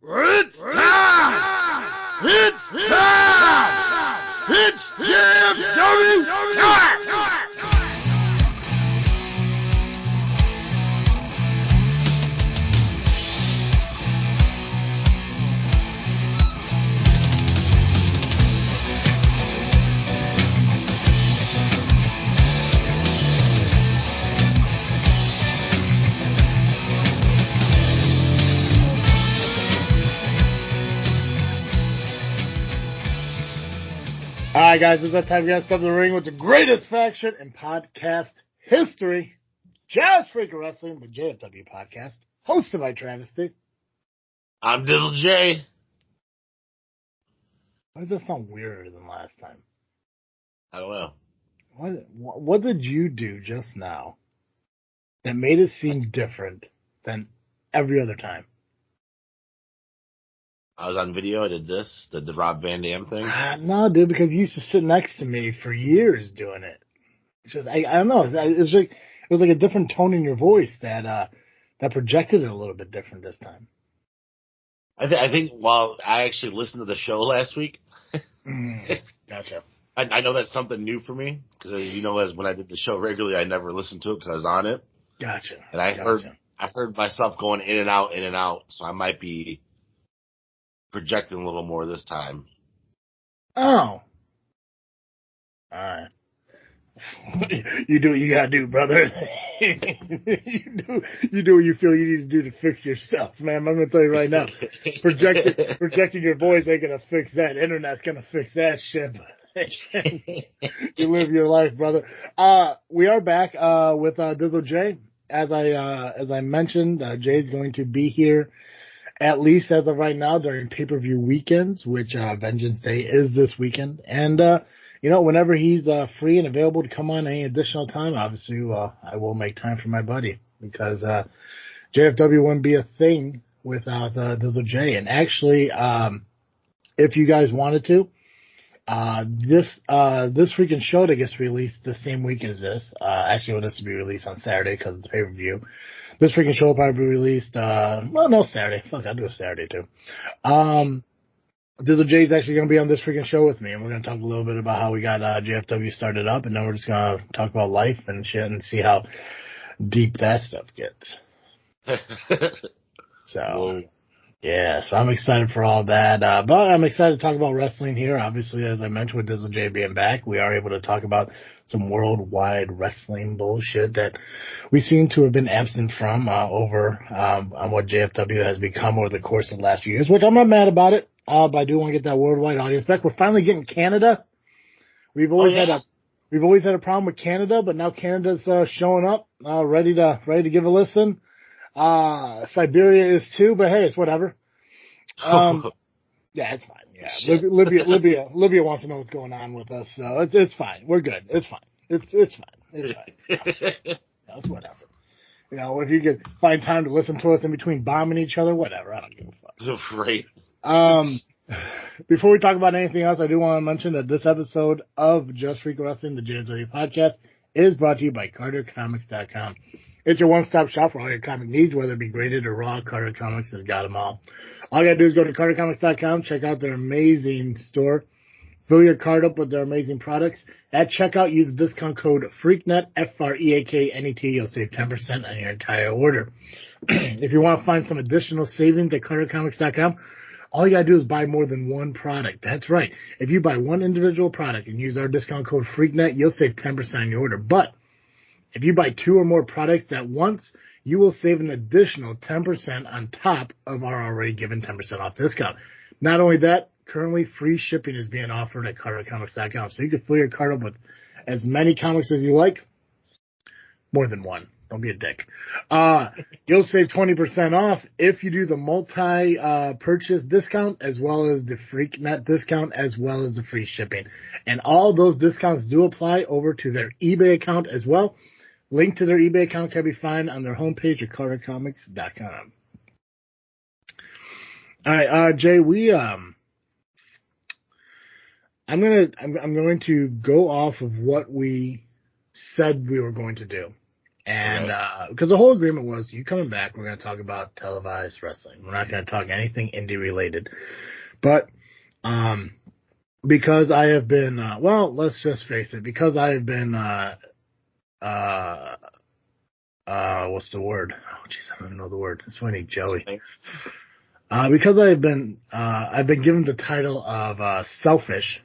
It's time! It's time! It's JFW time! Alright guys, it's that time we gotta step in the ring with the greatest faction in podcast history. Just Freaking Wrestling, the JFW Podcast, hosted by Travesty. I'm Dizzle J. Why does that sound weirder than last time? I don't know. What did you do just now that made it seem different than every other time? I was on video, I did this, the Rob Van Dam thing. No, dude, because you used to sit next to me for years doing it. It's just, I don't know, it was like a different tone in your voice that projected it a little bit different this time. I think while I actually listened to the show last week. Gotcha. I know that's something new for me, because you know, as when I did the show regularly, I never listened to it because I was on it. Gotcha. And I heard myself going in and out, so I might be projecting a little more this time. Oh. Alright. You do what you gotta do, brother. you do what you feel you need to do to fix yourself, man. I'm gonna tell you right now. Projecting your voice ain't gonna fix that. Internet's gonna fix that shit. You live your life, brother. We are back with Dizzle J. As I mentioned, Jay's going to be here at least as of right now during pay-per-view weekends, which Vengeance Day is this weekend. And whenever he's free and available to come on any additional time, obviously I will make time for my buddy, because JFW wouldn't be a thing without Dizzle J. And actually, if you guys wanted to, this freaking show that gets released the same week as this, actually, this will be released on Saturday because it's pay-per-view. This freaking show will probably be released, Saturday. Fuck, I'll do a Saturday too. Dizzle J's actually going to be on this freaking show with me, and we're going to talk a little bit about how we got JFW started up, and then we're just going to talk about life and shit and see how deep that stuff gets. So, yeah, so I'm excited for all that. But I'm excited to talk about wrestling here. Obviously, as I mentioned, with Dizzle J being back, we are able to talk about some worldwide wrestling bullshit that we seem to have been absent from on what JFW has become over the course of the last few years, which I'm not mad about it. But I do want to get that worldwide audience back. We're finally getting Canada. We've always had a problem with Canada, but now Canada's showing up, ready to give a listen. Siberia is too, but hey, it's whatever. Yeah, it's fine. Yeah, Libya wants to know what's going on with us, so it's fine. We're good. It's fine. It's fine. It's whatever. If you could find time to listen to us in between bombing each other, whatever. I don't give a fuck. Right. Before we talk about anything else, I do want to mention that this episode of Just Freaking Wrestling, the JFW Podcast, is brought to you by CarterComics.com. It's your one-stop shop for all your comic needs, whether it be graded or raw. Carter Comics has got them all. All you gotta do is go to CarterComics.com, check out their amazing store, fill your card up with their amazing products. At checkout, use the discount code FREAKNET, FREAKNET. You'll save 10% on your entire order. If you want to find some additional savings at CarterComics.com, all you gotta do is buy more than one product. That's right. If you buy one individual product and use our discount code FREAKNET, you'll save 10% on your order. But if you buy two or more products at once, you will save an additional 10% on top of our already given 10% off discount. Not only that, currently free shipping is being offered at CarterComics.com. So you can fill your cart up with as many comics as you like. More than one. Don't be a dick. You'll save 20% off if you do the multi-purchase discount, as well as the FreakNet discount, as well as the free shipping. And all those discounts do apply over to their eBay account as well. Link to their eBay account can be found on their homepage at CarterComics.com. All right, Jay, I'm going to go off of what we said we were going to do. And because the whole agreement was, you coming back, we're going to talk about televised wrestling. We're not going to talk anything indie related. But because I have been, let's just face it, because I have been, what's the word? Oh, jeez, I don't even know the word. It's funny, Joey. Because I've been given the title of selfish.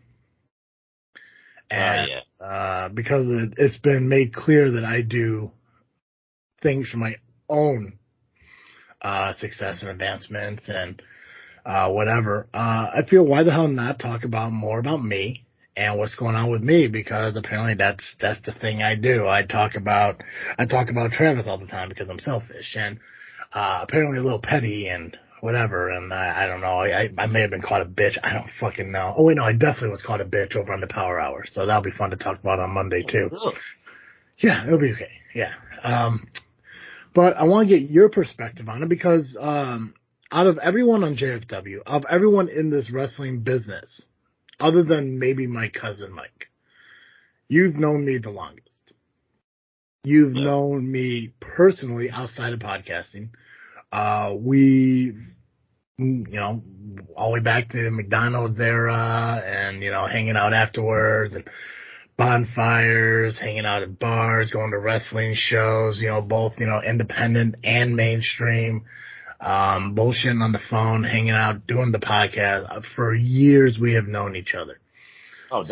And because it's been made clear that I do things for my own success and advancements and whatever. I feel, why the hell not talk about more about me and what's going on with me? Because apparently that's the thing I do. I talk about Travis all the time because I'm selfish and apparently a little petty and whatever. And I don't know. I may have been called a bitch. I don't fucking know. Oh wait, no, I definitely was called a bitch over on the Power Hour. So that'll be fun to talk about on Monday too. Really? Yeah, it'll be okay. Yeah. But I want to get your perspective on it because out of everyone on JFW, of everyone in this wrestling business, other than maybe my cousin Mike, you've known me the longest. You've known me personally outside of podcasting. We, all the way back to the McDonald's era and, hanging out afterwards and bonfires, hanging out at bars, going to wrestling shows, both, independent and mainstream, bullshitting on the phone, hanging out, doing the podcast. For years we have known each other. Oh,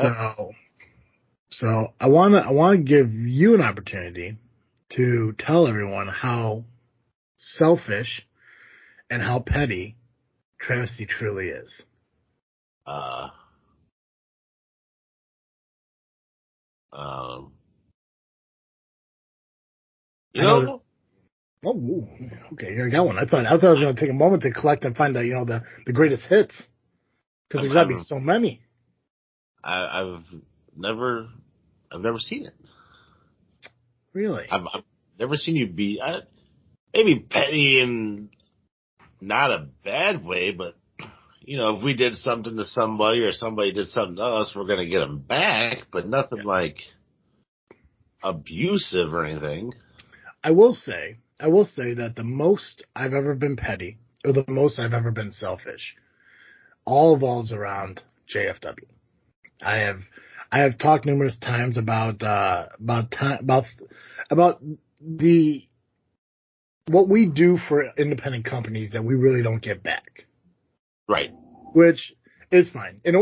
so I want to give you an opportunity to tell everyone how selfish and how petty Travesty truly is. Oh, okay, here I got one. I thought I was going to take a moment to collect and find the greatest hits because there's got to be so many. I've never seen it. Really? I've never seen you be maybe petty in not a bad way, but if we did something to somebody or somebody did something to us, we're going to get them back, but nothing like abusive or anything. I will say that the most I've ever been petty, or the most I've ever been selfish, all evolves around JFW. I have talked numerous times about what we do for independent companies that we really don't get back. Right. Which is fine. And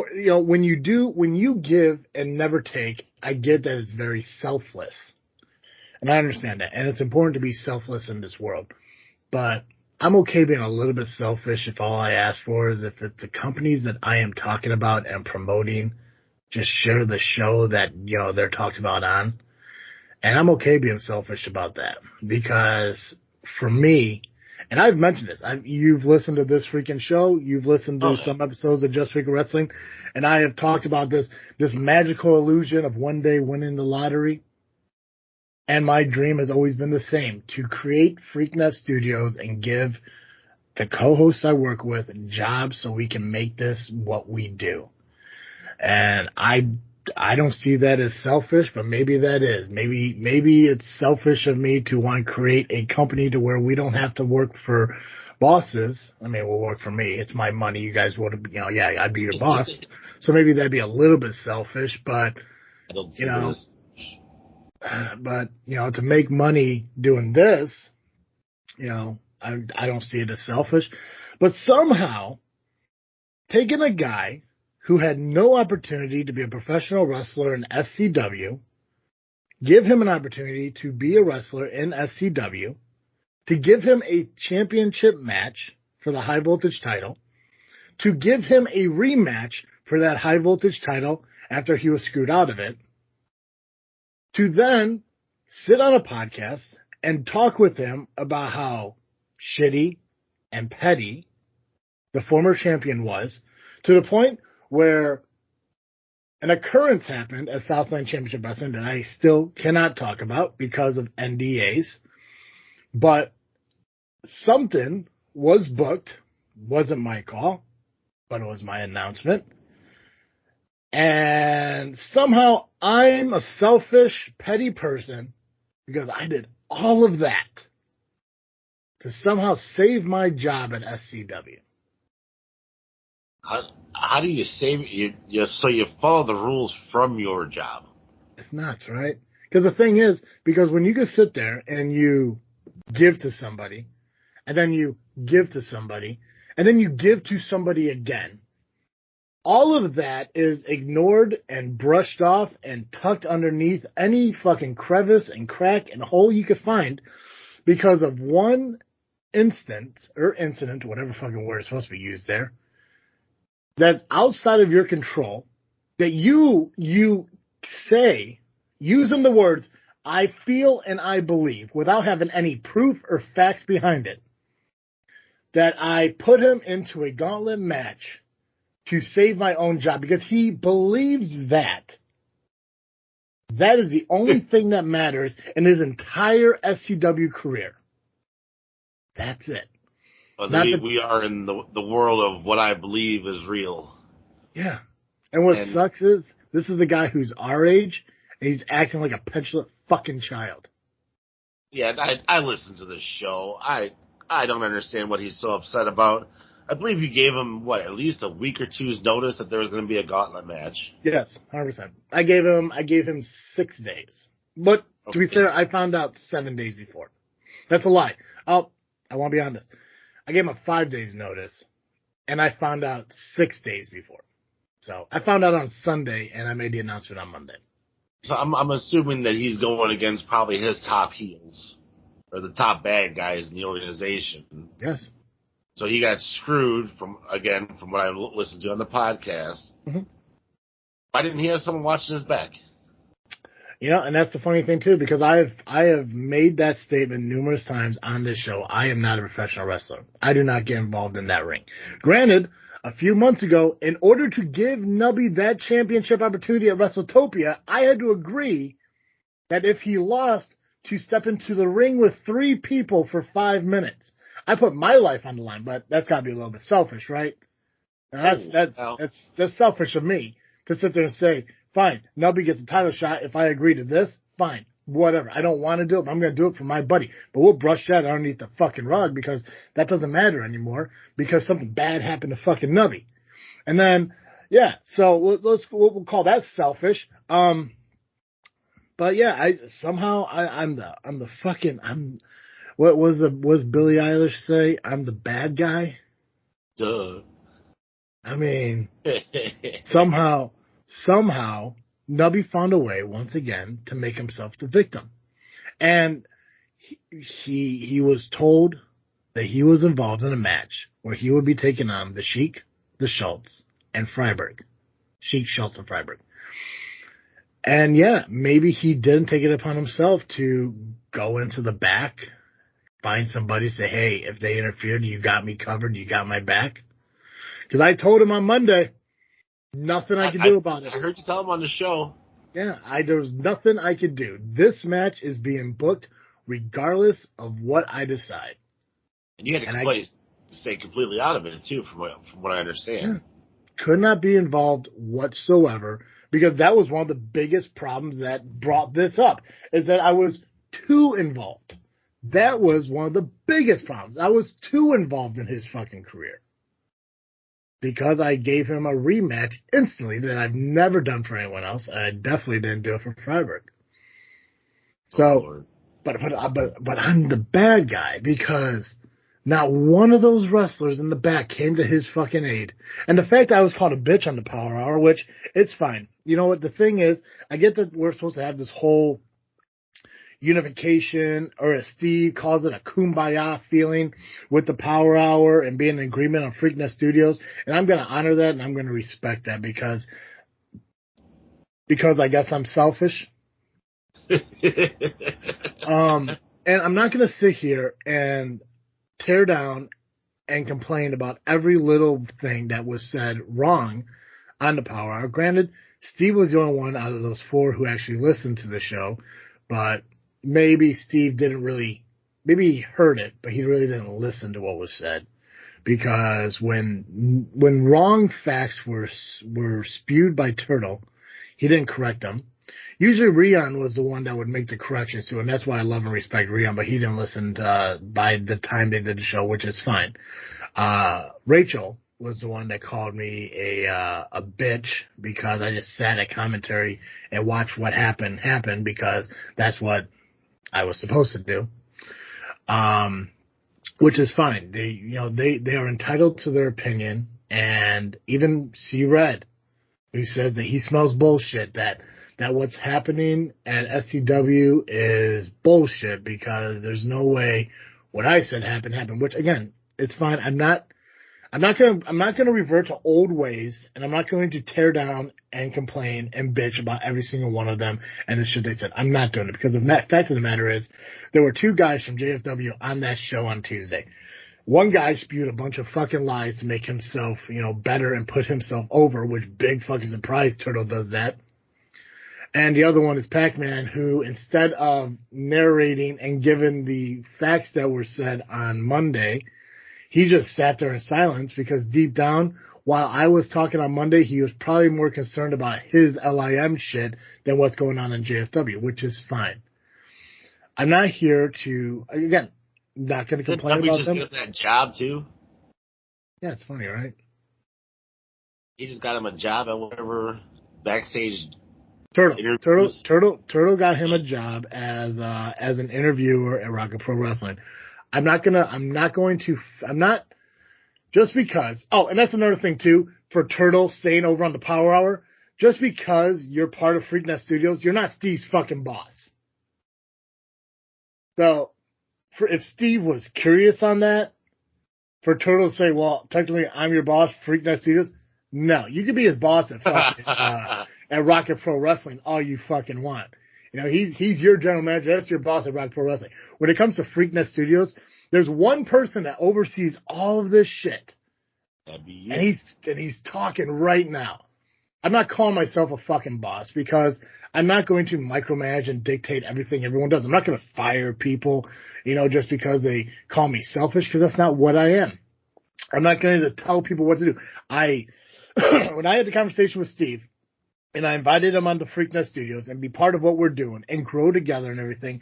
when you give and never take, I get that it's very selfless. And I understand that. And it's important to be selfless in this world. But I'm okay being a little bit selfish if all I ask for is if it's the companies that I am talking about and promoting, just share the show that, they're talked about on. And I'm okay being selfish about that. Because for me, and I've mentioned this, you've listened to this freaking show, you've listened to some episodes of Just Freaking Wrestling, and I have talked about this magical illusion of one day winning the lottery. And my dream has always been the same, to create Freaknet Studios and give the co-hosts I work with jobs so we can make this what we do. And I don't see that as selfish, but maybe that is. Maybe it's selfish of me to want to create a company to where we don't have to work for bosses. I mean, we'll work for me. It's my money. You guys would, I'd be your boss. So maybe that'd be a little bit selfish, but, to make money doing this, I don't see it as selfish. But somehow, taking a guy who had no opportunity to be a professional wrestler in SCW, give him an opportunity to be a wrestler in SCW, to give him a championship match for the high voltage title, to give him a rematch for that high voltage title after he was screwed out of it, to then sit on a podcast and talk with him about how shitty and petty the former champion was, to the point where an occurrence happened at Southland Championship Wrestling that I still cannot talk about because of NDAs, but something was booked, wasn't my call, but it was my announcement. And somehow I'm a selfish, petty person because I did all of that to somehow save my job at SCW. How do you save it? So you follow the rules from your job. It's nuts, right? Because the thing is, because when you can sit there and you give to somebody, and then you give to somebody, and then you give to somebody again, all of that is ignored and brushed off and tucked underneath any fucking crevice and crack and hole you could find because of one instance, or incident, whatever fucking word is supposed to be used there, that's outside of your control, that you say, using the words, I feel and I believe, without having any proof or facts behind it, that I put him into a gauntlet match to save my own job because he believes that. That is the only thing that matters in his entire SCW career. That's it. Well, we are in the world of what I believe is real. Yeah. And what sucks is, this is a guy who's our age, and he's acting like a petulant fucking child. Yeah, I listened to this show. I don't understand what he's so upset about. I believe you gave him, at least a week or two's notice that there was going to be a gauntlet match. Yes, 100%. I gave him 6 days. But, to be fair, I found out 7 days before. That's a lie. I want to be honest. I gave him a 5 days notice, and I found out 6 days before. So, I found out on Sunday, and I made the announcement on Monday. So, I'm assuming that he's going against probably his top heels, or the top bad guys in the organization. Yes. So he got screwed from what I listened to on the podcast. Mm-hmm. Why didn't he have someone watching his back? And that's the funny thing too, because I have made that statement numerous times on this show. I am not a professional wrestler. I do not get involved in that ring. Granted, a few months ago, in order to give Nubby that championship opportunity at WrestleTopia, I had to agree that if he lost, to step into the ring with 3 people for 5 minutes. I put my life on the line, but that's got to be a little bit selfish, right? That's selfish of me to sit there and say, fine, Nubby gets a title shot. If I agree to this, fine, whatever. I don't want to do it, but I'm going to do it for my buddy. But we'll brush that underneath the fucking rug because that doesn't matter anymore because something bad happened to fucking Nubby. And then, yeah, so we'll call that selfish. But yeah, I'm the fucking, what was Billie Eilish say? I'm the bad guy? Duh. I mean, somehow, Nubby found a way, once again, to make himself the victim. And he was told that he was involved in a match where he would be taking on the Sheik, the Schultz, and Freiberg. Sheik, Schultz, and Freiberg. And yeah, maybe he didn't take it upon himself to go into the back, find somebody, say, hey, if they interfered, you got me covered, you got my back. Because I told him on Monday, nothing I could do about it. I heard you tell him on the show. Yeah, there was nothing I could do. This match is being booked regardless of what I decide. And you had to stay completely out of it, too, from what I understand. Yeah, could not be involved whatsoever, because that was one of the biggest problems that brought this up, is that I was too involved. That was one of the biggest problems. I was too involved in his fucking career. Because I gave him a rematch instantly that I've never done for anyone else. And I definitely didn't do it for Freiberg. So, but I'm the bad guy because not one of those wrestlers in the back came to his fucking aid. And the fact I was called a bitch on the Power Hour, which, it's fine. You know what, the thing is, I get that we're supposed to have this whole unification, or as Steve calls it, a kumbaya feeling with the Power Hour and being in agreement on Freaknet Studios. And I'm going to honor that and I'm going to respect that because I guess I'm selfish. And I'm not going to sit here and tear down and complain about every little thing that was said wrong on the Power Hour. Granted, Steve was the only one out of those 4 who actually listened to the show, but maybe Steve didn't really, maybe he heard it, but he really didn't listen to what was said. Because when wrong facts were spewed by Turtle, he didn't correct them. Usually Rion was the one that would make the corrections to, and that's why I love and respect Rion, but he didn't listen by the time they did the show, which is fine. Rachel was the one that called me a bitch because I just sat at commentary and watched what happened because that's what I was supposed to do. Which is fine. They are entitled to their opinion, and even C Red, who says that he smells bullshit, that what's happening at SCW is bullshit because there's no way what I said happened, which again, it's fine. I'm not gonna revert to old ways, and I'm not going to tear down and complain and bitch about every single one of them and the shit they said. I'm not doing it because the fact of the matter is there were two guys from JFW on that show on Tuesday. One guy spewed a bunch of fucking lies to make himself, better and put himself over, which big fucking surprise Turtle does that. And the other one is Pacman, who instead of narrating and giving the facts that were said on Monday, he just sat there in silence because deep down, while I was talking on Monday, he was probably more concerned about his LIM shit than what's going on in JFW, which is fine. I'm not here to, again, not going to complain about them. Did Nubby just get him that job too? Yeah, it's funny, right? He just got him a job at whatever backstage. Turtle got him a job as an interviewer at Rocket Pro Wrestling. Just because, and that's another thing too, for Turtle staying over on the Power Hour, just because you're part of Freaknet Studios, you're not Steve's fucking boss. So, if Steve was curious on that, for Turtle to say, well, technically I'm your boss, Freaknet Studios, no, you could be his boss at fucking, at Rocket Pro Wrestling all you fucking want. He's your general manager. That's your boss at Rocket Pro Wrestling. When it comes to Freaknet Studios, there's one person that oversees all of this shit. That'd be you. And he's talking right now. I'm not calling myself a fucking boss because I'm not going to micromanage and dictate everything everyone does. I'm not going to fire people, just because they call me selfish, because that's not what I am. I'm not going to tell people what to do. When I had the conversation with Steve, and I invited him on the Freaknet Studios and be part of what we're doing and grow together and everything,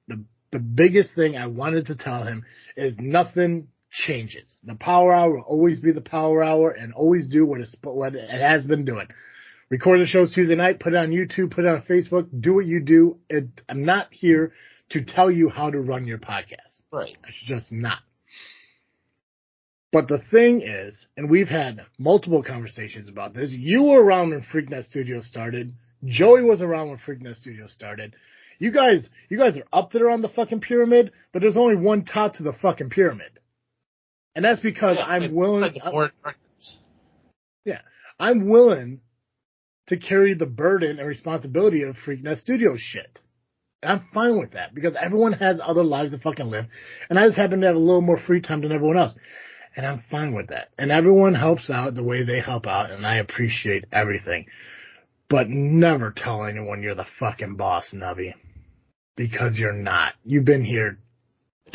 the biggest thing I wanted to tell him is nothing changes. The Power Hour will always be the Power Hour and always do what it has been doing. Record the shows Tuesday night, put it on YouTube, put it on Facebook, do what you do. I'm not here to tell you how to run your podcast. Right. It's just not. But the thing is, and we've had multiple conversations about this, you were around when Freaknet Studios started. Joey was around when Freaknet Studios started. You guys are up there on the fucking pyramid, but there's only one top to the fucking pyramid. And that's because I'm willing to carry the burden and responsibility of Freaknet Studios shit. And I'm fine with that because everyone has other lives to fucking live. And I just happen to have a little more free time than everyone else. And I'm fine with that. And everyone helps out the way they help out, and I appreciate everything. But never tell anyone you're the fucking boss, Nubby. Because you're not. You've been here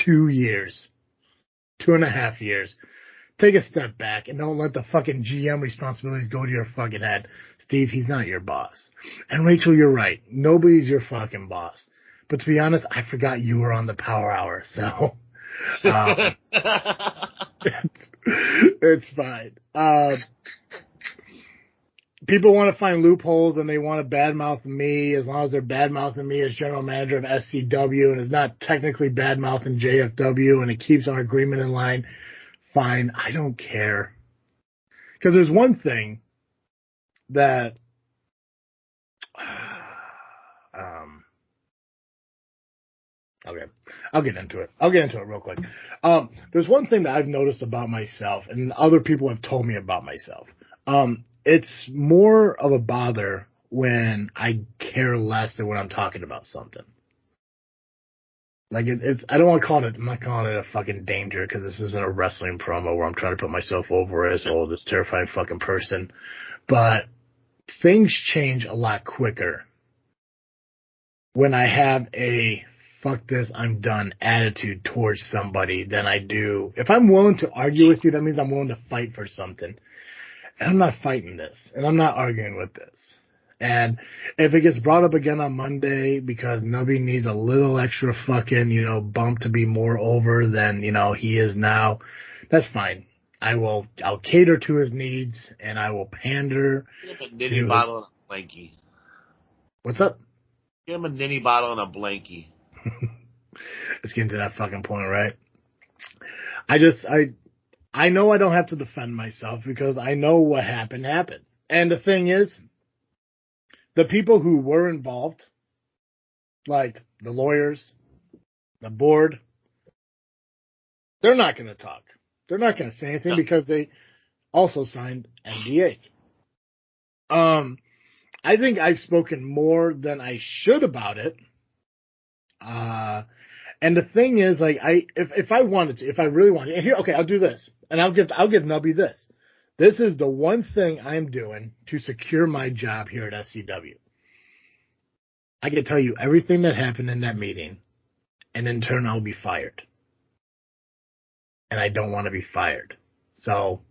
2 years. 2.5 years. Take a step back and don't let the fucking GM responsibilities go to your fucking head. Steve, he's not your boss. And Rachel, you're right. Nobody's your fucking boss. But to be honest, I forgot you were on the Power Hour, so... it's fine. People want to find loopholes and they want to badmouth me as long as they're badmouthing me as general manager of SCW and is not technically badmouthing JFW and it keeps our agreement in line. Fine. I don't care. Because there's one thing that okay. I'll get into it real quick. There's one thing that I've noticed about myself and other people have told me about myself. It's more of a bother when I care less than when I'm talking about something. Like I don't want to call it, I'm not calling it a fucking danger because this isn't a wrestling promo where I'm trying to put myself over as, this terrifying fucking person. But things change a lot quicker when I have a fuck this, I'm done attitude towards somebody than I do. If I'm willing to argue with you, that means I'm willing to fight for something. And I'm not fighting this. And I'm not arguing with this. And if it gets brought up again on Monday because Nubby needs a little extra fucking, bump to be more over than, he is now, that's fine. I'll cater to his needs and I will pander Give him a nitty bottle and a blankie. What's up? Give him a nitty bottle and a blankie. Let's get into that fucking point, right? I know I don't have to defend myself because I know what happened. And the thing is, the people who were involved, like the lawyers, the board, they're not going to talk. They're not going to say anything because they also signed NDAs. I think I've spoken more than I should about it. And the thing is, like, if I wanted to, if I really wanted to, and here, okay, I'll do this, and I'll give Nubby this. This is the one thing I'm doing to secure my job here at SCW. I can tell you everything that happened in that meeting, and in turn, I'll be fired. And I don't want to be fired. So,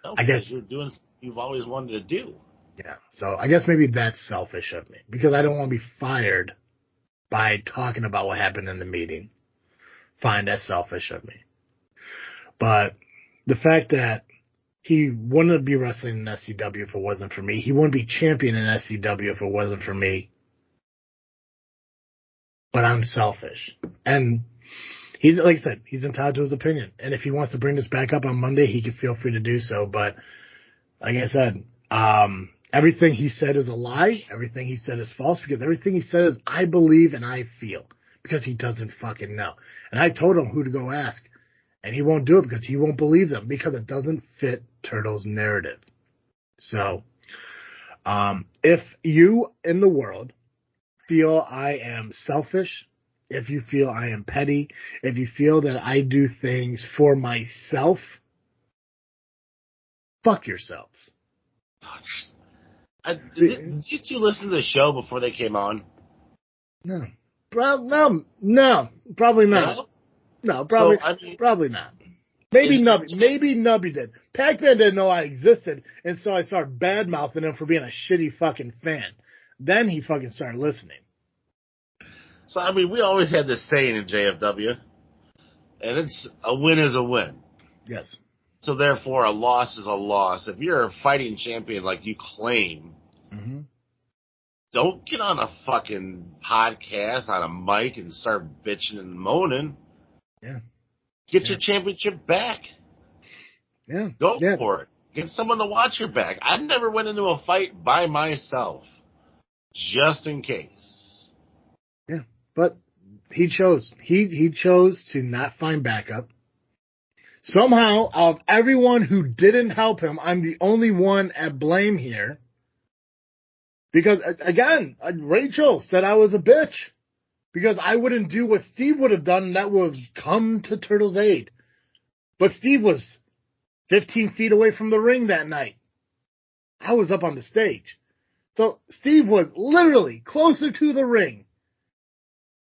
I guess you're doing something you've always wanted to do. Yeah. So I guess maybe that's selfish of me because I don't want to be fired by talking about what happened in the meeting. Fine, that's selfish of me. But the fact that he wouldn't be wrestling in SCW if it wasn't for me. He wouldn't be champion in SCW if it wasn't for me. But I'm selfish. And he's, like I said, he's entitled to his opinion. And if he wants to bring this back up on Monday, he can feel free to do so. But like I said, everything he said is a lie. Everything he said is false because everything he said is I believe and I feel because he doesn't fucking know. And I told him who to go ask. And he won't do it because he won't believe them because it doesn't fit Turtle's narrative. So, if you in the world feel I am selfish, if you feel I am petty, if you feel that I do things for myself, fuck yourselves. Did you two listen to the show before they came on? No. No, probably not. No? No, probably, probably not. Maybe Nubby did. Pacman didn't know I existed, and so I started bad-mouthing him for being a shitty fucking fan. Then he fucking started listening. So, we always had this saying in JFW, and it's a win is a win. Yes. So, therefore, a loss is a loss. If you're a fighting champion like you claim, don't get on a fucking podcast on a mic and start bitching and moaning. Yeah. Get your championship back. Yeah. Go for it. Get someone to watch your back. I never went into a fight by myself, just in case. Yeah. But he chose. He chose to not find backup. Somehow, of everyone who didn't help him, I'm the only one at blame here. Because, again, Rachel said I was a bitch. Because I wouldn't do what Steve would have done, and that was come to Turtle's aid. But Steve was 15 feet away from the ring that night. I was up on the stage. So Steve was literally closer to the ring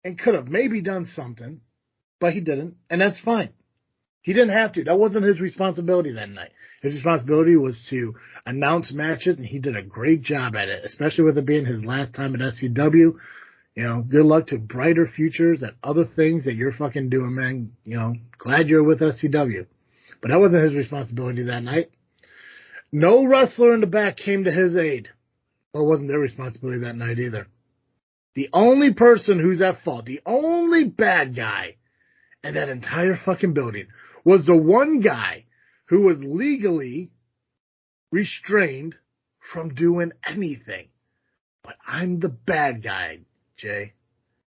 and could have maybe done something, but he didn't, and that's fine. He didn't have to. That wasn't his responsibility that night. His responsibility was to announce matches, and he did a great job at it, especially with it being his last time at SCW. Good luck to brighter futures and other things that you're fucking doing, man. Glad you're with SCW. But that wasn't his responsibility that night. No wrestler in the back came to his aid. Well, it wasn't their responsibility that night either. The only person who's at fault, the only bad guy in that entire fucking building was the one guy who was legally restrained from doing anything. But I'm the bad guy, Jay.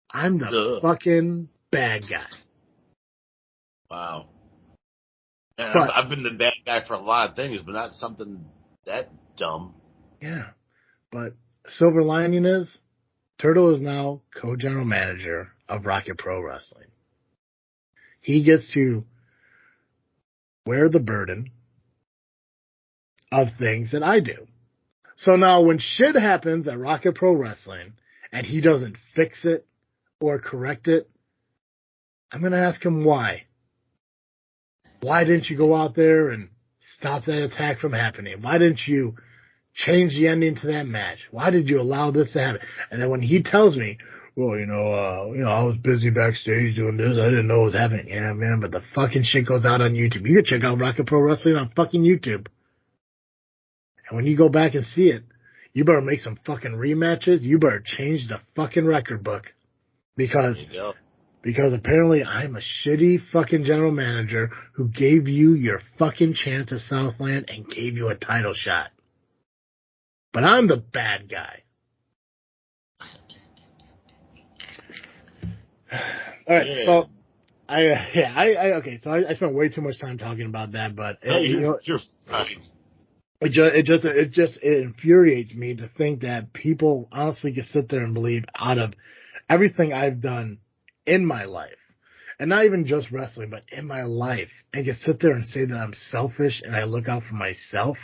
I'm the fucking bad guy. Wow. And I've been the bad guy for a lot of things, but not something that dumb. Yeah. But silver lining is, Turtle is now co-general manager of Rocket Pro Wrestling. He gets to wear the burden of things that I do. So now when shit happens at Rocket Pro Wrestling and he doesn't fix it or correct it, I'm going to ask him why. Why didn't you go out there and stop that attack from happening? Why didn't you change the ending to that match? Why did you allow this to happen? And then when he tells me, well, I was busy backstage doing this. I didn't know what was happening. Yeah, man, but the fucking shit goes out on YouTube. You can check out Rocket Pro Wrestling on fucking YouTube. And when you go back and see it, you better make some fucking rematches. You better change the fucking record book. Because apparently I'm a shitty fucking general manager who gave you your fucking chance at Southland and gave you a title shot. But I'm the bad guy. All right, yeah. so I spent way too much time talking about that, but you're fine. It just infuriates me to think that people honestly can sit there and believe out of everything I've done in my life, and not even just wrestling, but in my life, and can sit there and say that I'm selfish and I look out for myself.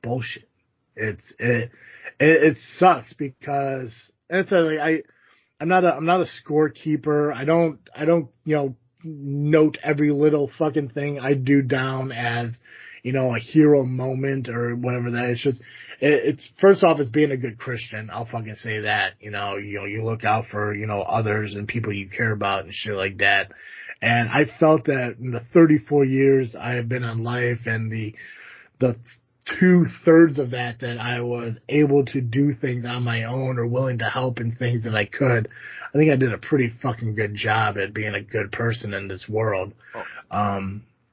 Bullshit. It sucks because it's like I'm not a scorekeeper. I don't note every little fucking thing I do down as a hero moment or whatever that is. It's just it's first off, it's being a good Christian. I'll fucking say that. You look out for others and people you care about and shit like that. And I felt that in the 34 years I have been in life and the 2/3 of that I was able to do things on my own or willing to help in things that I could. I think I did a pretty fucking good job at being a good person in this world.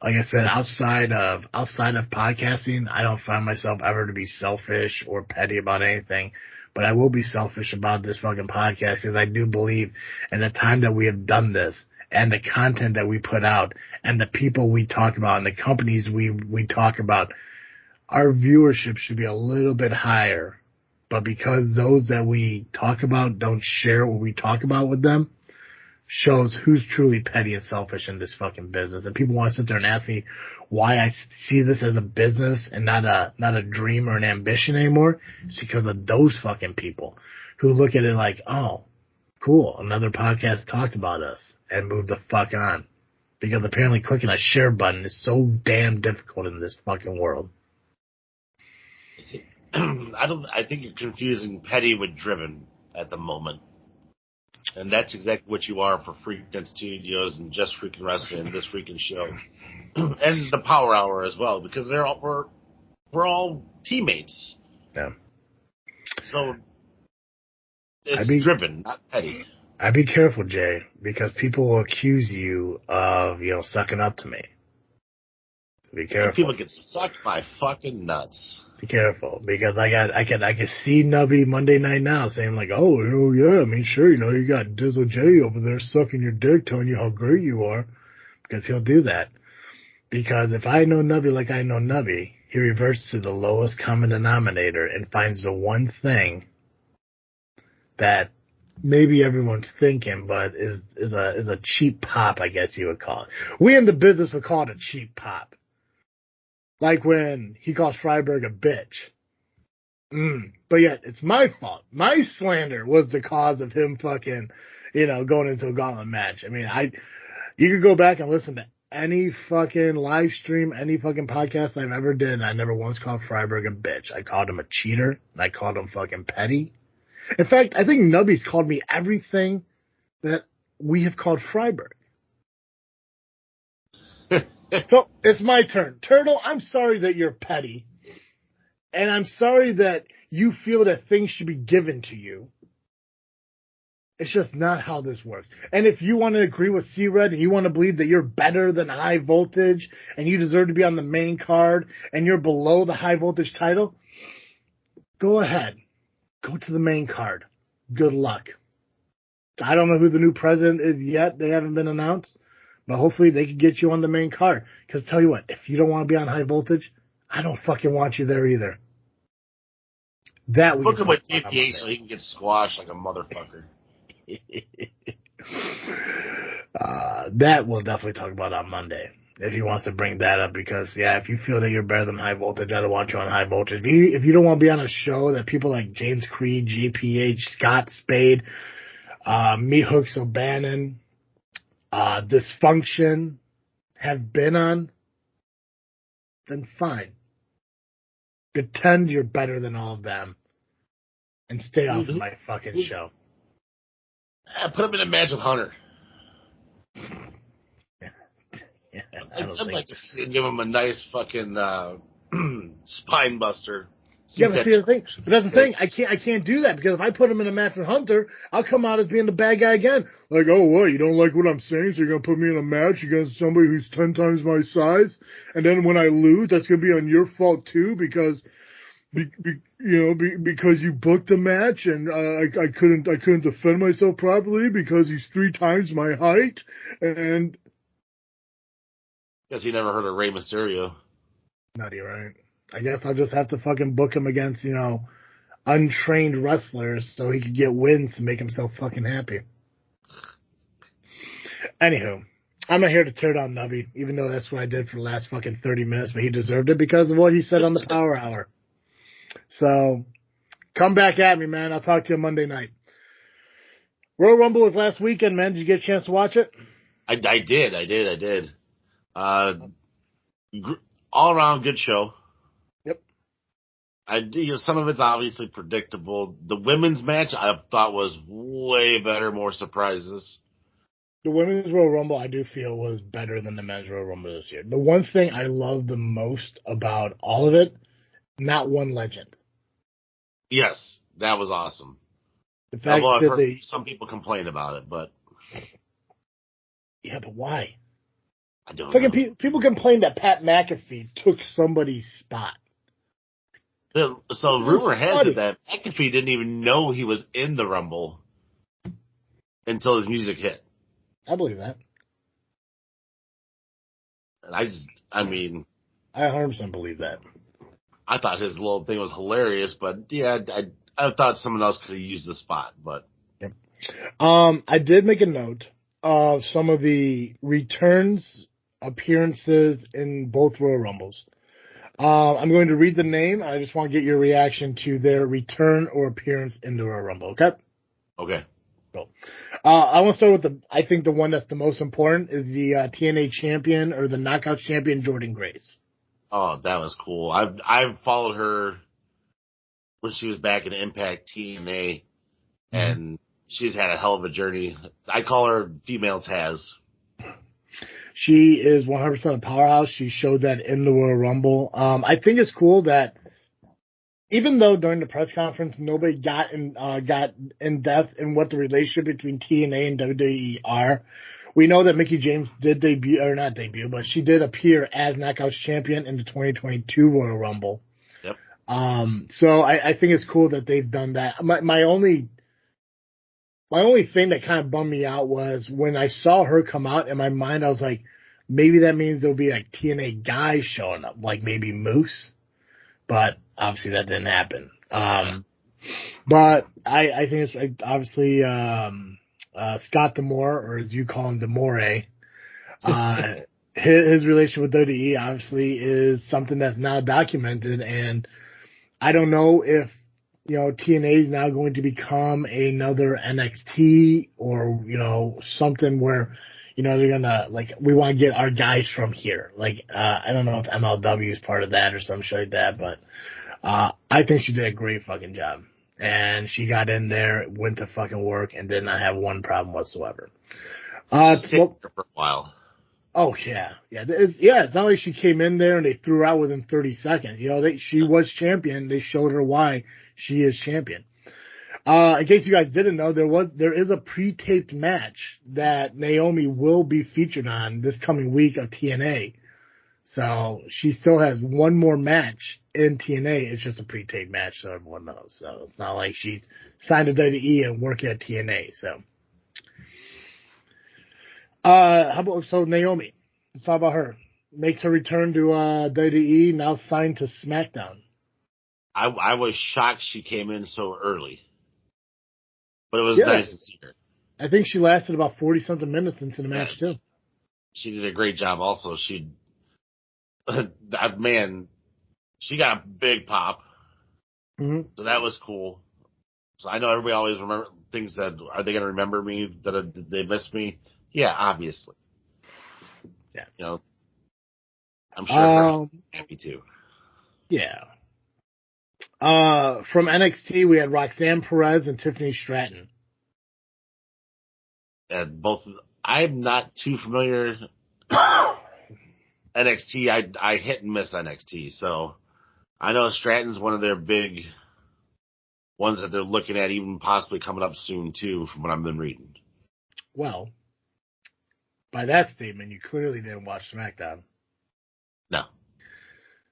Like I said, outside of podcasting, I don't find myself ever to be selfish or petty about anything, but I will be selfish about this fucking podcast because I do believe in the time that we have done this and the content that we put out and the people we talk about and the companies we talk about. Our viewership should be a little bit higher, but because those that we talk about don't share what we talk about with them, shows who's truly petty and selfish in this fucking business. And people want to sit there and ask me why I see this as a business and not a dream or an ambition anymore. It's because of those fucking people who look at it like, oh, cool, another podcast talked about us and moved the fuck on. Because apparently clicking a share button is so damn difficult in this fucking world. I think you're confusing petty with driven at the moment. And that's exactly what you are for Freakin' Studios and Just Freaking Wrestling and this freaking show. And the Power Hour as well, because we're all teammates. Yeah. So it's driven, not petty. I'd be careful, Jay, because people will accuse you of, sucking up to me. Be careful. And people get sucked by fucking nuts. Be careful, because I can see Nubby Monday Night Now saying like, oh yeah, I mean sure, you got Dizzle J over there sucking your dick, telling you how great you are, because he'll do that. Because if I know Nubby like I know Nubby, he reverts to the lowest common denominator and finds the one thing that maybe everyone's thinking, but is a cheap pop, I guess you would call it. We in the business would call it a cheap pop. Like when he calls Freiberg a bitch. But yet, it's my fault. My slander was the cause of him fucking, going into a gauntlet match. I mean, you could go back and listen to any fucking live stream, any fucking podcast I've ever did, and I never once called Freiberg a bitch. I called him a cheater, and I called him fucking petty. In fact, I think Nubby's called me everything that we have called Freiberg. So, it's my turn. Turtle, I'm sorry that you're petty. And I'm sorry that you feel that things should be given to you. It's just not how this works. And if you want to agree with C-Red and you want to believe that you're better than High Voltage and you deserve to be on the main card and you're below the High Voltage title, go ahead. Go to the main card. Good luck. I don't know who the new president is yet. They haven't been announced. But hopefully they can get you on the main card. Because tell you what, if you don't want to be on High Voltage, I don't fucking want you there either. That we Book him with JPH so he can get squashed like a motherfucker. That we'll definitely talk about on Monday. If he wants to bring that up. Because, yeah, if you feel that you're better than High Voltage, I don't want you on High Voltage. If you don't want to be on a show that people like James Creed, JPH, Scott Spade, Me Hooks O'Bannon, Dysfunction have been on, then fine. Pretend you're better than all of them. And stay off of my fucking show. Put him in a match with Hunter. Yeah, I'd like to give him a nice fucking spine buster. Yeah, but see the thing. But that's the thing. I can't do that because if I put him in a match with Hunter, I'll come out as being the bad guy again. Like, oh, what? You don't like what I'm saying, so you're gonna put me in a match against somebody who's 10 times my size, and then when I lose, that's gonna be on your fault too because, because you booked the match and I couldn't defend myself properly because he's 3 times my height and. Guess you never heard of Rey Mysterio. Nutty, right? I guess I'll just have to fucking book him against, untrained wrestlers so he could get wins to make himself fucking happy. Anywho, I'm not here to tear down Nubby, even though that's what I did for the last fucking 30 minutes, but he deserved it because of what he said on the Power Hour. So, come back at me, man. I'll talk to you Monday night. Royal Rumble was last weekend, man. Did you get a chance to watch it? I did. All around good show. Yep. Some of it's obviously predictable. The women's match I thought was way better, more surprises. The women's Royal Rumble I do feel was better than the men's Royal Rumble this year. The one thing I love the most about all of it, not one legend. Yes, that was awesome. The fact that some people complain about it, but yeah, but why? I don't know. People complain that Pat McAfee took somebody's spot. So rumor has it that McAfee didn't even know he was in the Rumble until his music hit. I believe that. And I 100% believe that. I thought his little thing was hilarious, but yeah, I thought someone else could have used the spot, but. Yep. I did make a note of some of the returns appearances in both Royal Rumbles. I'm going to read the name. I just want to get your reaction to their return or appearance in the Royal Rumble. Okay. Okay. Cool. I want to start with I think the one that's the most important is the TNA champion or the Knockouts champion, Jordynne Grace. Oh, that was cool. I've followed her when she was back in Impact TNA, and she's had a hell of a journey. I call her female Taz. She is 100% a powerhouse. She showed that in the Royal Rumble. I think it's cool that even though during the press conference nobody got in depth in what the relationship between TNA and WWE are, we know that Mickie James did not debut, but she did appear as Knockouts champion in the 2022 Royal Rumble. Yep. So I think it's cool that they've done that. My only thing that kind of bummed me out was when I saw her come out in my mind, I was like, maybe that means there'll be like TNA guys showing up, like maybe Moose. But obviously that didn't happen. But I think it's obviously, Scott D'Amore, or as you call him, D'Amore, his relationship with WWE obviously is something that's now documented. And I don't know if, TNA is now going to become another NXT or, something where, they're gonna, we want to get our guys from here. I don't know if MLW is part of that or some shit like that, but, I think she did a great fucking job. And she got in there, went to fucking work, and did not have one problem whatsoever. For a while. Oh, yeah. It's not like she came in there and they threw her out within 30 seconds. She was champion. They showed her why she is champion. In case you guys didn't know, there is a pre-taped match that Naomi will be featured on this coming week of TNA. So she still has one more match in TNA. It's just a pre-taped match, so everyone knows. So it's not like she's signed to WWE and working at TNA. So, Naomi? Let's talk about her. Makes her return to WWE, now signed to SmackDown. I was shocked she came in so early, but it was nice to see her. I think she lasted about 40-something minutes into the match too. She did a great job. Also, she got a big pop. Mm-hmm. So that was cool. So I know everybody always thinks that, are they going to remember me? That they miss me? Yeah, obviously. Yeah. I'm sure her happy too. Yeah. From NXT, we had Roxanne Perez and Tiffany Stratton. And I'm not too familiar. NXT, I hit and miss NXT, so I know Stratton's one of their big ones that they're looking at, even possibly coming up soon too, from what I've been reading. Well, by that statement, you clearly didn't watch SmackDown. No.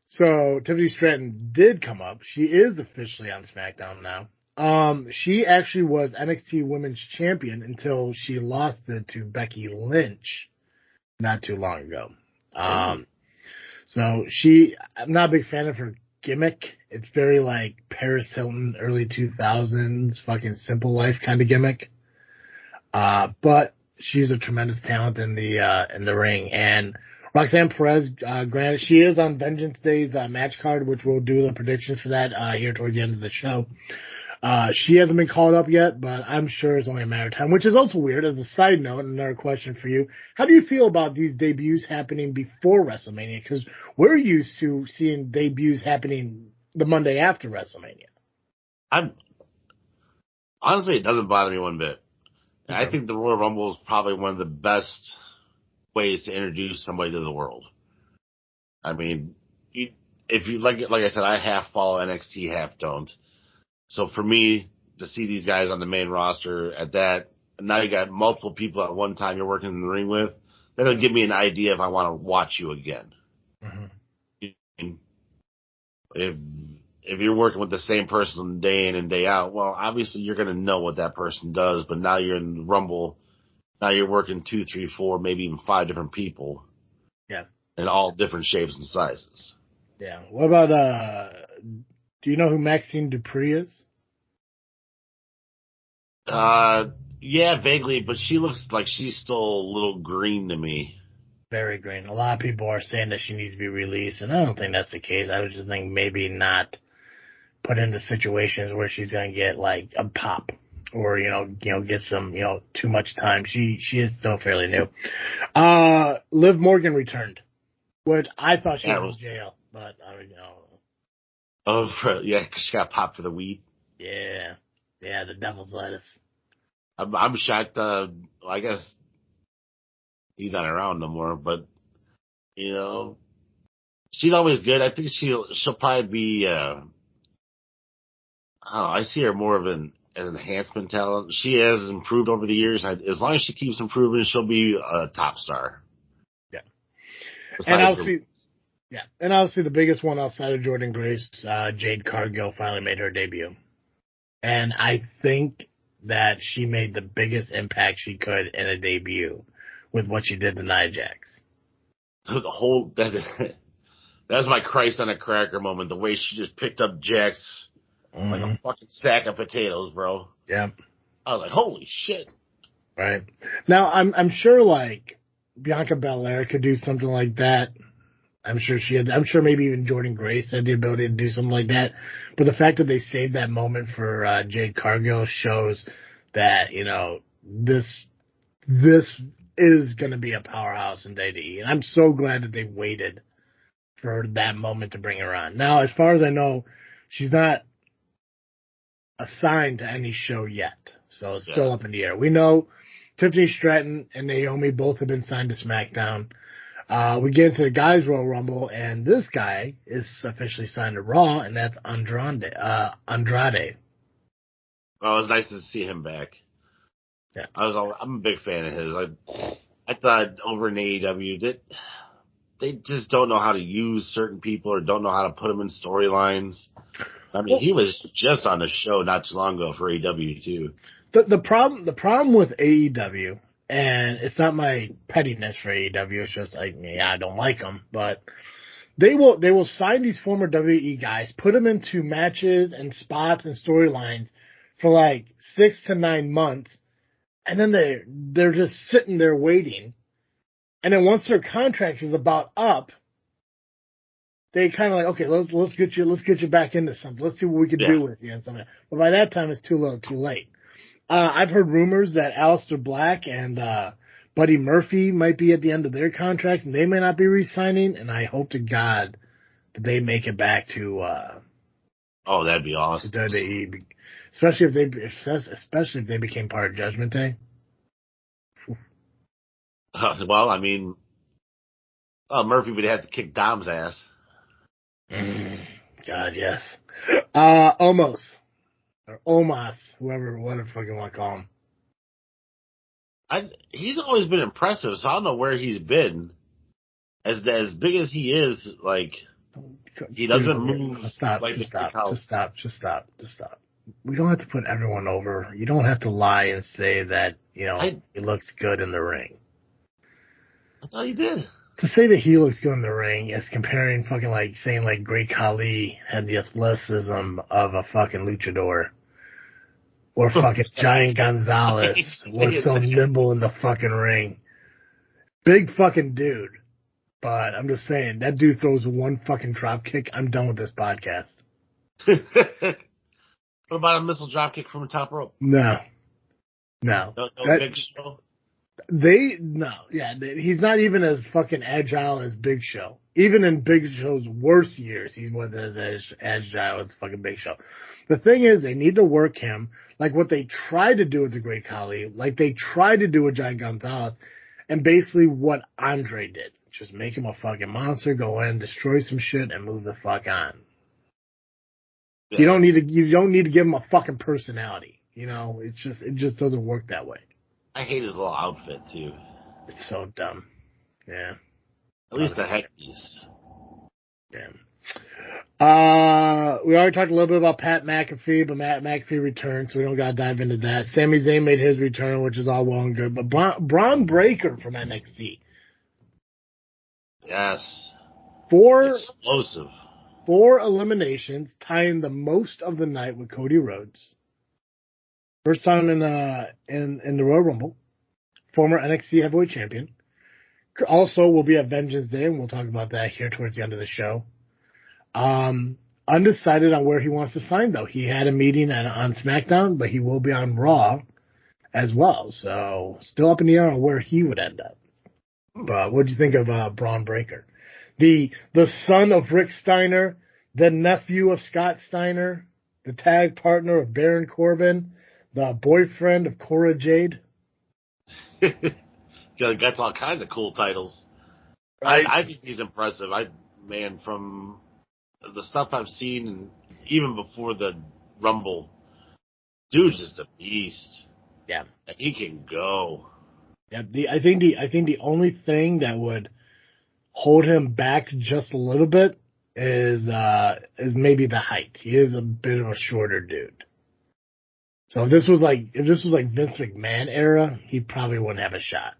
So Tiffany Stratton did come up. She is officially on SmackDown now. She actually was NXT Women's Champion until she lost it to Becky Lynch not too long ago. So I'm not a big fan of her gimmick. It's very like Paris Hilton, early 2000s, fucking Simple Life kind of gimmick. But she's a tremendous talent in the ring. And Roxanne Perez, granted, she is on Vengeance Day's match card, which we'll do the predictions for that here towards the end of the show. She hasn't been called up yet, but I'm sure it's only a matter of time, which is also weird. As a side note, another question for you. How do you feel about these debuts happening before WrestleMania? Because we're used to seeing debuts happening the Monday after WrestleMania. Honestly, it doesn't bother me one bit. Okay. I think the Royal Rumble is probably one of the best ways to introduce somebody to the world. I mean, if you like I said, I half follow NXT, half don't. So for me to see these guys on the main roster at that, and now you got multiple people at one time you're working in the ring with, that'll give me an idea if I want to watch you again. Mm-hmm. If you're working with the same person day in and day out, well, obviously you're going to know what that person does, but now you're in the Rumble. Now you're working 2, 3, 4, maybe even 5 different people. Yeah. In all different shapes and sizes. Yeah. What about, do you know who Maxine Dupree is? Yeah, vaguely, but she looks like she's still a little green to me. Very green. A lot of people are saying that she needs to be released, and I don't think that's the case. I would just think maybe not put into situations where she's going to get like a pop or, get some, too much time. She is still fairly new. Liv Morgan returned, which I thought she was in jail, but I don't know. Oh, yeah, 'cause she got popped for the weed. Yeah. Yeah, the devil's lettuce. I'm shocked. I guess he's not around no more, but, she's always good. I think she'll probably be, I don't know, I see her more of an enhancement talent. She has improved over the years. As long as she keeps improving, she'll be a top star. Yeah. And obviously the biggest one outside of Jordynne Grace, Jade Cargill finally made her debut. And I think that she made the biggest impact she could in a debut with what she did to Nia Jax. The whole, that was my Christ on a cracker moment. The way she just picked up Jax like a fucking sack of potatoes, bro. Yeah. I was like, holy shit. Right. Now, I'm sure like Bianca Belair could do something like that. I'm sure maybe even Jordynne Grace had the ability to do something like that. But the fact that they saved that moment for Jade Cargill shows that, this is going to be a powerhouse in WWE. And I'm so glad that they waited for that moment to bring her on. Now, as far as I know, she's not assigned to any show yet. So it's still up in the air. We know Tiffany Stratton and Naomi both have been signed to SmackDown. We get into the guys' Royal Rumble, and this guy is officially signed to Raw, and that's Andrade. Oh, it was nice to see him back. Yeah, I'm a big fan of his. I thought over in AEW that they just don't know how to use certain people or don't know how to put them in storylines. I mean, he was just on the show not too long ago for AEW too. The problem with AEW. And it's not my pettiness for AEW. It's just like, I don't like them. But they will sign these former WWE guys, put them into matches and spots and storylines for like 6 to 9 months, and then they're just sitting there waiting. And then once their contract is about up, they kind of like, okay, let's get you back into something. Let's see what we can do with you and something. But by that time, it's too little, too late. I've heard rumors that Aleister Black and Buddy Murphy might be at the end of their contracts, and they may not be re-signing, and I hope to God that they make it back to Oh, that'd be awesome. To WWE, especially if they became part of Judgment Day. Well, I mean, Murphy would have to kick Dom's ass. God, yes. Omos. Or Omos, whatever the fuck you want to call him. He's always been impressive, so I don't know where he's been. As big as he is, like, he doesn't move. Stop. We don't have to put everyone over. You don't have to lie and say that, he looks good in the ring. I thought he did. To say that he looks good in the ring is comparing fucking like saying like Great Khali had the athleticism of a fucking luchador. Or fucking Giant Gonzalez was so nimble in the fucking ring. Big fucking dude. But I'm just saying, that dude throws one fucking drop kick, I'm done with this podcast. What about a missile drop kick from the top rope? No. No Big Show? He's not even as fucking agile as Big Show. Even in Big Show's worst years, he wasn't as agile as fucking Big Show. The thing is, they need to work him like what they tried to do with the Great Khali, like they tried to do with Giant Gonzalez, and basically what Andre did. Just make him a fucking monster, go in, destroy some shit, and move the fuck on. Yeah. You don't need to give him a fucking personality. It just doesn't work that way. I hate his little outfit too. It's so dumb. Yeah. At least the headpiece. Yeah. We already talked a little bit about Pat McAfee, but Matt McAfee returned, so we don't gotta dive into that. Sami Zayn made his return, which is all well and good, but Braun Breaker from NXT. Yes. Explosive. 4 eliminations, tying the most of the night with Cody Rhodes. First time in the Royal Rumble. Former NXT Heavyweight Champion. Also will be at Vengeance Day, and we'll talk about that here towards the end of the show. Undecided on where he wants to sign, though. He had a meeting on SmackDown, but he will be on Raw as well. So still up in the air on where he would end up. But what do you think of Braun Breaker? The son of Rick Steiner, the nephew of Scott Steiner, the tag partner of Baron Corbin, the boyfriend of Cora Jade. Got all kinds of cool titles. Right. I think he's impressive. From the stuff I've seen, and even before the Rumble, dude's just a beast. Yeah, and he can go. Yeah, I think the only thing that would hold him back just a little bit is maybe the height. He is a bit of a shorter dude. So if this was like Vince McMahon era, he probably wouldn't have a shot.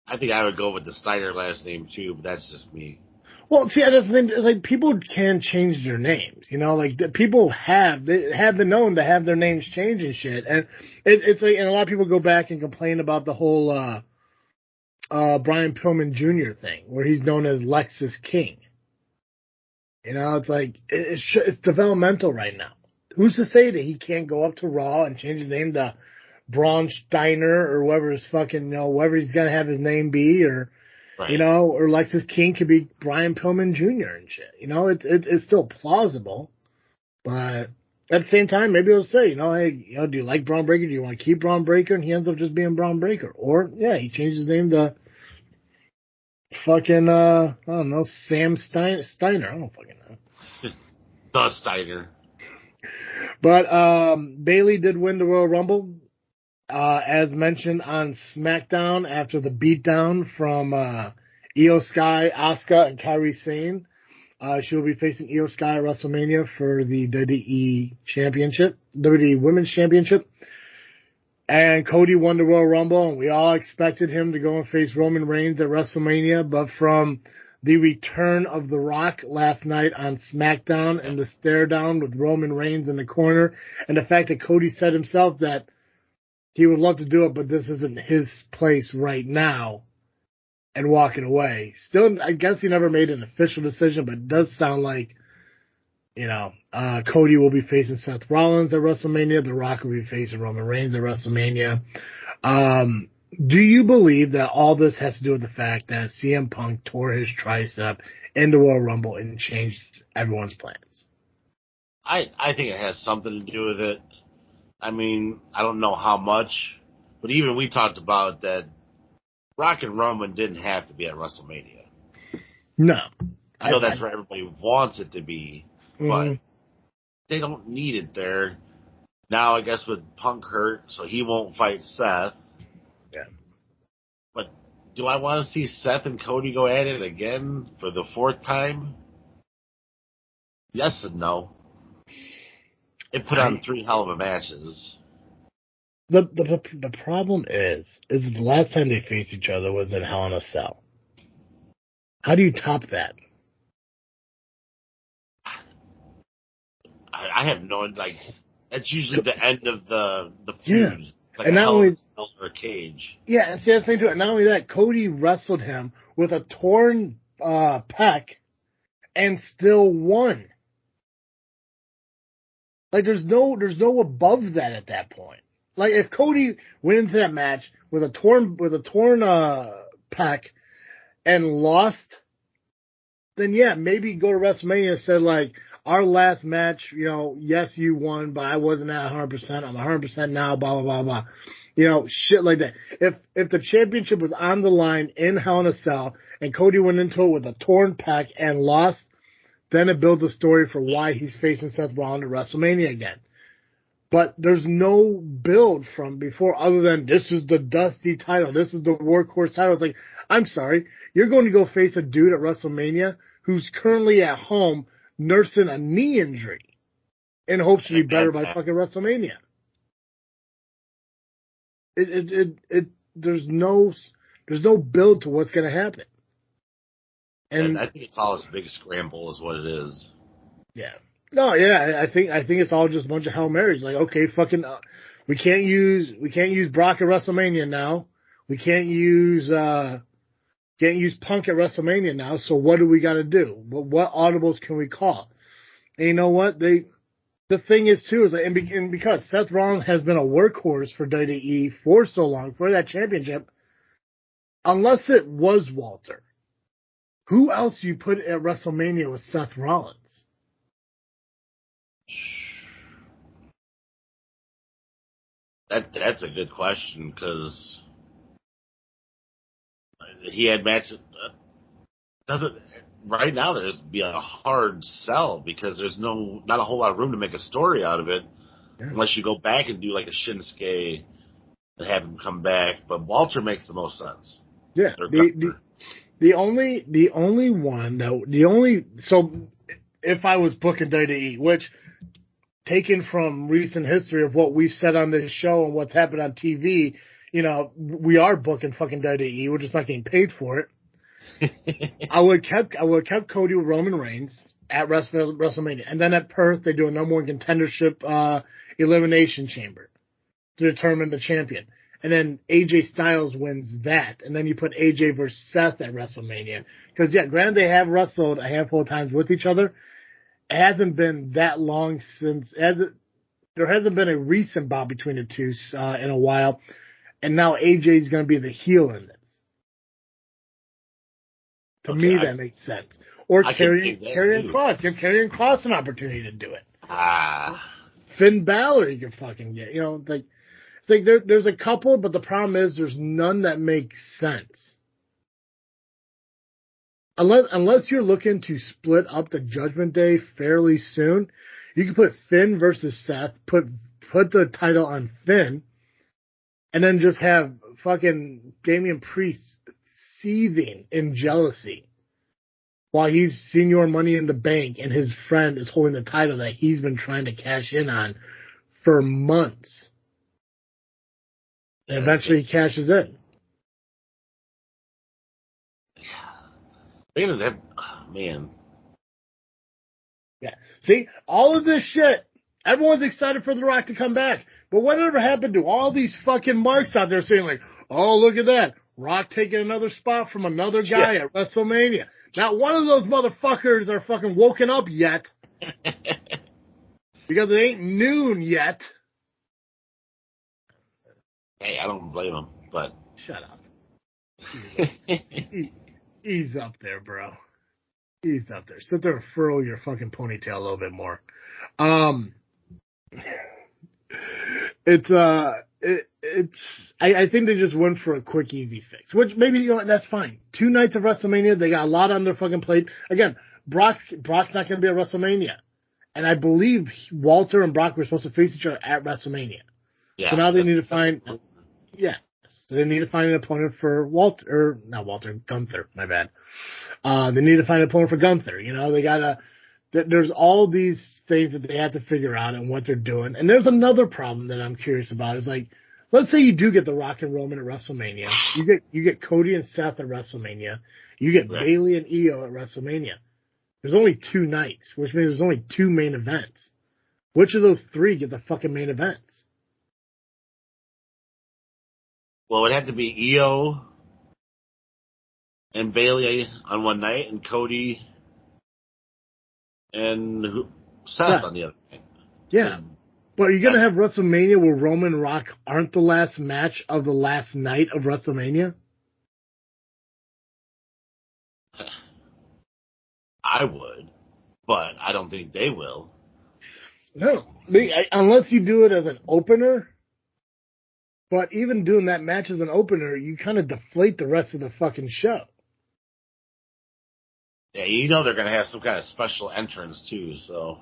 I think I would go with the Steiner last name too, but that's just me. Well, see, that's the thing. Like, people can change their names, like people have been known to have their names changed and shit. And it's like, and a lot of people go back and complain about the whole Brian Pillman Jr. thing, where he's known as Lexus King. It's like it's developmental right now. Who's to say that he can't go up to Raw and change his name to Braun Steiner or whoever his fucking, whoever he's gonna have his name be, or right. Or Lexus King could be Brian Pillman Jr. and shit. It's still plausible, but at the same time, maybe they'll say, hey, do you like Braun Breaker? Do you want to keep Braun Breaker? And he ends up just being Braun Breaker, or he changes his name to fucking I don't know, Sam Steiner. I don't fucking know. The Steiner. But Bayley did win the Royal Rumble. As mentioned on SmackDown after the beatdown from Io Sky, Asuka, and Kairi Sane. She will be facing Io Sky at WrestleMania for the WWE Championship, WWE Women's Championship. And Cody won the Royal Rumble, and we all expected him to go and face Roman Reigns at WrestleMania, but from the return of The Rock last night on SmackDown and the stare down with Roman Reigns in the corner, and the fact that Cody said himself that he would love to do it, but this isn't his place right now, and walking away. Still, I guess he never made an official decision, but it does sound like, Cody will be facing Seth Rollins at WrestleMania. The Rock will be facing Roman Reigns at WrestleMania. Do you believe that all this has to do with the fact that CM Punk tore his tricep in the Royal Rumble and changed everyone's plans? I think it has something to do with it. I mean, I don't know how much, but even we talked about that Rock and Roman didn't have to be at WrestleMania. No. I know that's where everybody wants it to be, but mm, they don't need it there. Now, I guess with Punk hurt, so he won't fight Seth. yeah. But do I want to see Seth and Cody go at it again for the fourth time? Yes and no. It put on 3 hell of a matches. The problem is the last time they faced each other was in Hell in a Cell. How do you top that? I have no, like, that's usually the end of the feud. Yeah. Like and a not hell only of a cell or a cage. yeah, and see that's the thing too. And not only that, Cody wrestled him with a torn pec and still won. Like there's no above that at that point. Like if Cody went into that match with a torn pec and lost, then yeah, maybe go to WrestleMania and said like our last match, yes you won, but I wasn't at 100%. I'm 100% now. Blah blah blah blah. Shit like that. If the championship was on the line in Hell in a Cell and Cody went into it with a torn pec and lost, then it builds a story for why he's facing Seth Rollins at WrestleMania again. But there's no build from before other than this is the Dusty title. This is the workhorse title. It's like, I'm sorry. You're going to go face a dude at WrestleMania who's currently at home nursing a knee injury in hopes to be better by fucking WrestleMania. There's no build to what's going to happen. And I think it's all this big scramble is what it is. Yeah. No, yeah, I think it's all just a bunch of Hail Marys. Like, okay, fucking, we can't use Brock at WrestleMania now. We can't use Punk at WrestleMania now. So what do we got to do? What audibles can we call? And you know what? The thing is too is like, and because Seth Rollins has been a workhorse for WWE for so long for that championship, unless it was Walter, who else you put at WrestleMania with Seth Rollins? That's a good question because he had matches. Doesn't right now there's be a hard sell because there's not a whole lot of room to make a story out of it unless you go back and do like a Shinsuke and have him come back. But Walter makes the most sense. Yeah, so if I was booking WWE, which taken from recent history of what we've said on this show and what's happened on TV, we are booking fucking WWE. We're just not getting paid for it. I would have kept Cody with Roman Reigns at WrestleMania, and then at Perth they do a number one contendership elimination chamber to determine the champion, and then AJ Styles wins that, and then you put AJ versus Seth at WrestleMania because granted they have wrestled a handful of times with each other. It hasn't been that long there hasn't been a recent bout between the two in a while, and now AJ is going to be the heel in this. To me, that makes sense. Or Karrion Kross. Give Karrion Kross an opportunity to do it. Finn Balor, you can fucking get. It's like there's a couple, but the problem is there's none that make sense. Unless you're looking to split up the Judgment Day fairly soon, you can put Finn versus Seth, put the title on Finn, and then just have fucking Damian Priest seething in jealousy while he's Senior Money in the Bank and his friend is holding the title that he's been trying to cash in on for months. And eventually he cashes in. Man. Yeah. See, all of this shit, everyone's excited for The Rock to come back. But whatever happened to all these fucking marks out there saying like, oh, look at that. Rock taking another spot from another guy at WrestleMania. Not one of those motherfuckers are fucking woken up yet. Because it ain't noon yet. Hey, I don't blame him, but... Shut up. Ease up there, bro. He's up there. Sit there and furrow your fucking ponytail a little bit more. I think they just went for a quick, easy fix, which maybe, that's fine. 2 nights of WrestleMania, they got a lot on their fucking plate. Again, Brock's not going to be at WrestleMania. And I believe Walter and Brock were supposed to face each other at WrestleMania. Yeah, so now they need to find, so they need to find an opponent for Gunther, my bad. They need to find an opponent for Gunther. They gotta, there's all these things that they have to figure out and what they're doing. And there's another problem that I'm curious about is like, let's say you do get The Rock and Roman at WrestleMania. You get Cody and Seth at WrestleMania. You get Bayley and Io at WrestleMania. There's only 2 nights, which means there's only 2 main events. Which of those 3 get the fucking main events? Well, it'd have to be Io and Bayley on one night, and Cody and Seth on the other night. Yeah. But are you going to have WrestleMania where Roman and Rock aren't the last match of the last night of WrestleMania? I would, but I don't think they will. No. Unless you do it as an opener. But even doing that match as an opener, you kind of deflate the rest of the fucking show. Yeah, they're going to have some kind of special entrance too, so.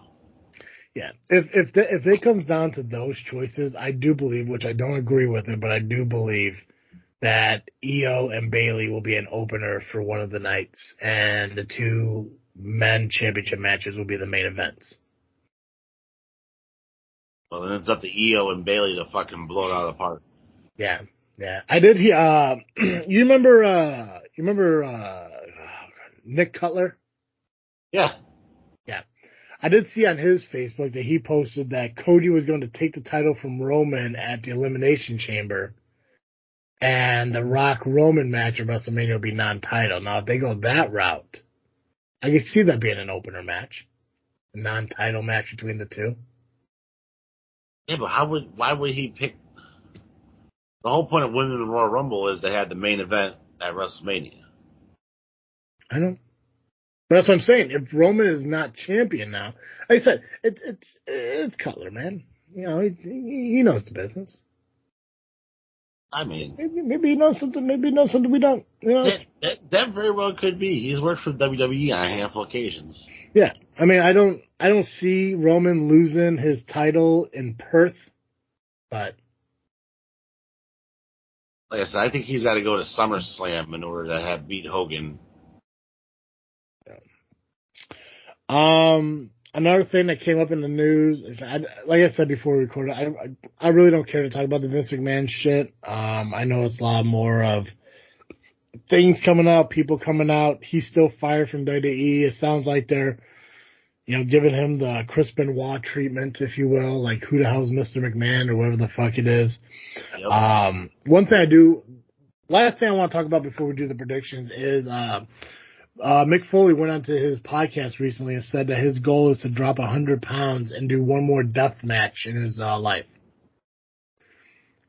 Yeah, if it comes down to those choices, I do believe, which I don't agree with it, but I do believe that Io and Bayley will be an opener for one of the nights, and the 2 men championship matches will be the main events. Well, then it's up to Io and Bayley to fucking blow it out of the park. Yeah. I did hear, you remember Nick Cutler? Yeah. I did see on his Facebook that he posted that Cody was going to take the title from Roman at the Elimination Chamber, and the Rock-Roman match at WrestleMania will be non-title. Now, if they go that route, I can see that being an opener match, a non-title match between the 2. Yeah, but why would he pick? The whole point of winning the Royal Rumble is they had the main event at WrestleMania. I know. But that's what I'm saying. If Roman is not champion now, like I said, it's Cutler, man. He knows the business. I mean, maybe he knows something. Maybe he knows something we don't. That very well could be. He's worked for WWE on a handful of occasions. Yeah, I mean, I don't see Roman losing his title in Perth, but like I said, I think he's got to go to SummerSlam in order to beat Hogan. Another thing that came up in the news is, like I said before we recorded, I really don't care to talk about the Vince McMahon shit. I know it's a lot more of things coming out, people coming out. He's still fired from WWE. It sounds like they're, giving him the Chris Benoit treatment, if you will, like who the hell's Mr. McMahon or whatever the fuck it is. Yep. Last thing I want to talk about before we do the predictions is, Mick Foley went onto his podcast recently and said that his goal is to drop 100 pounds and do one more death match in his life.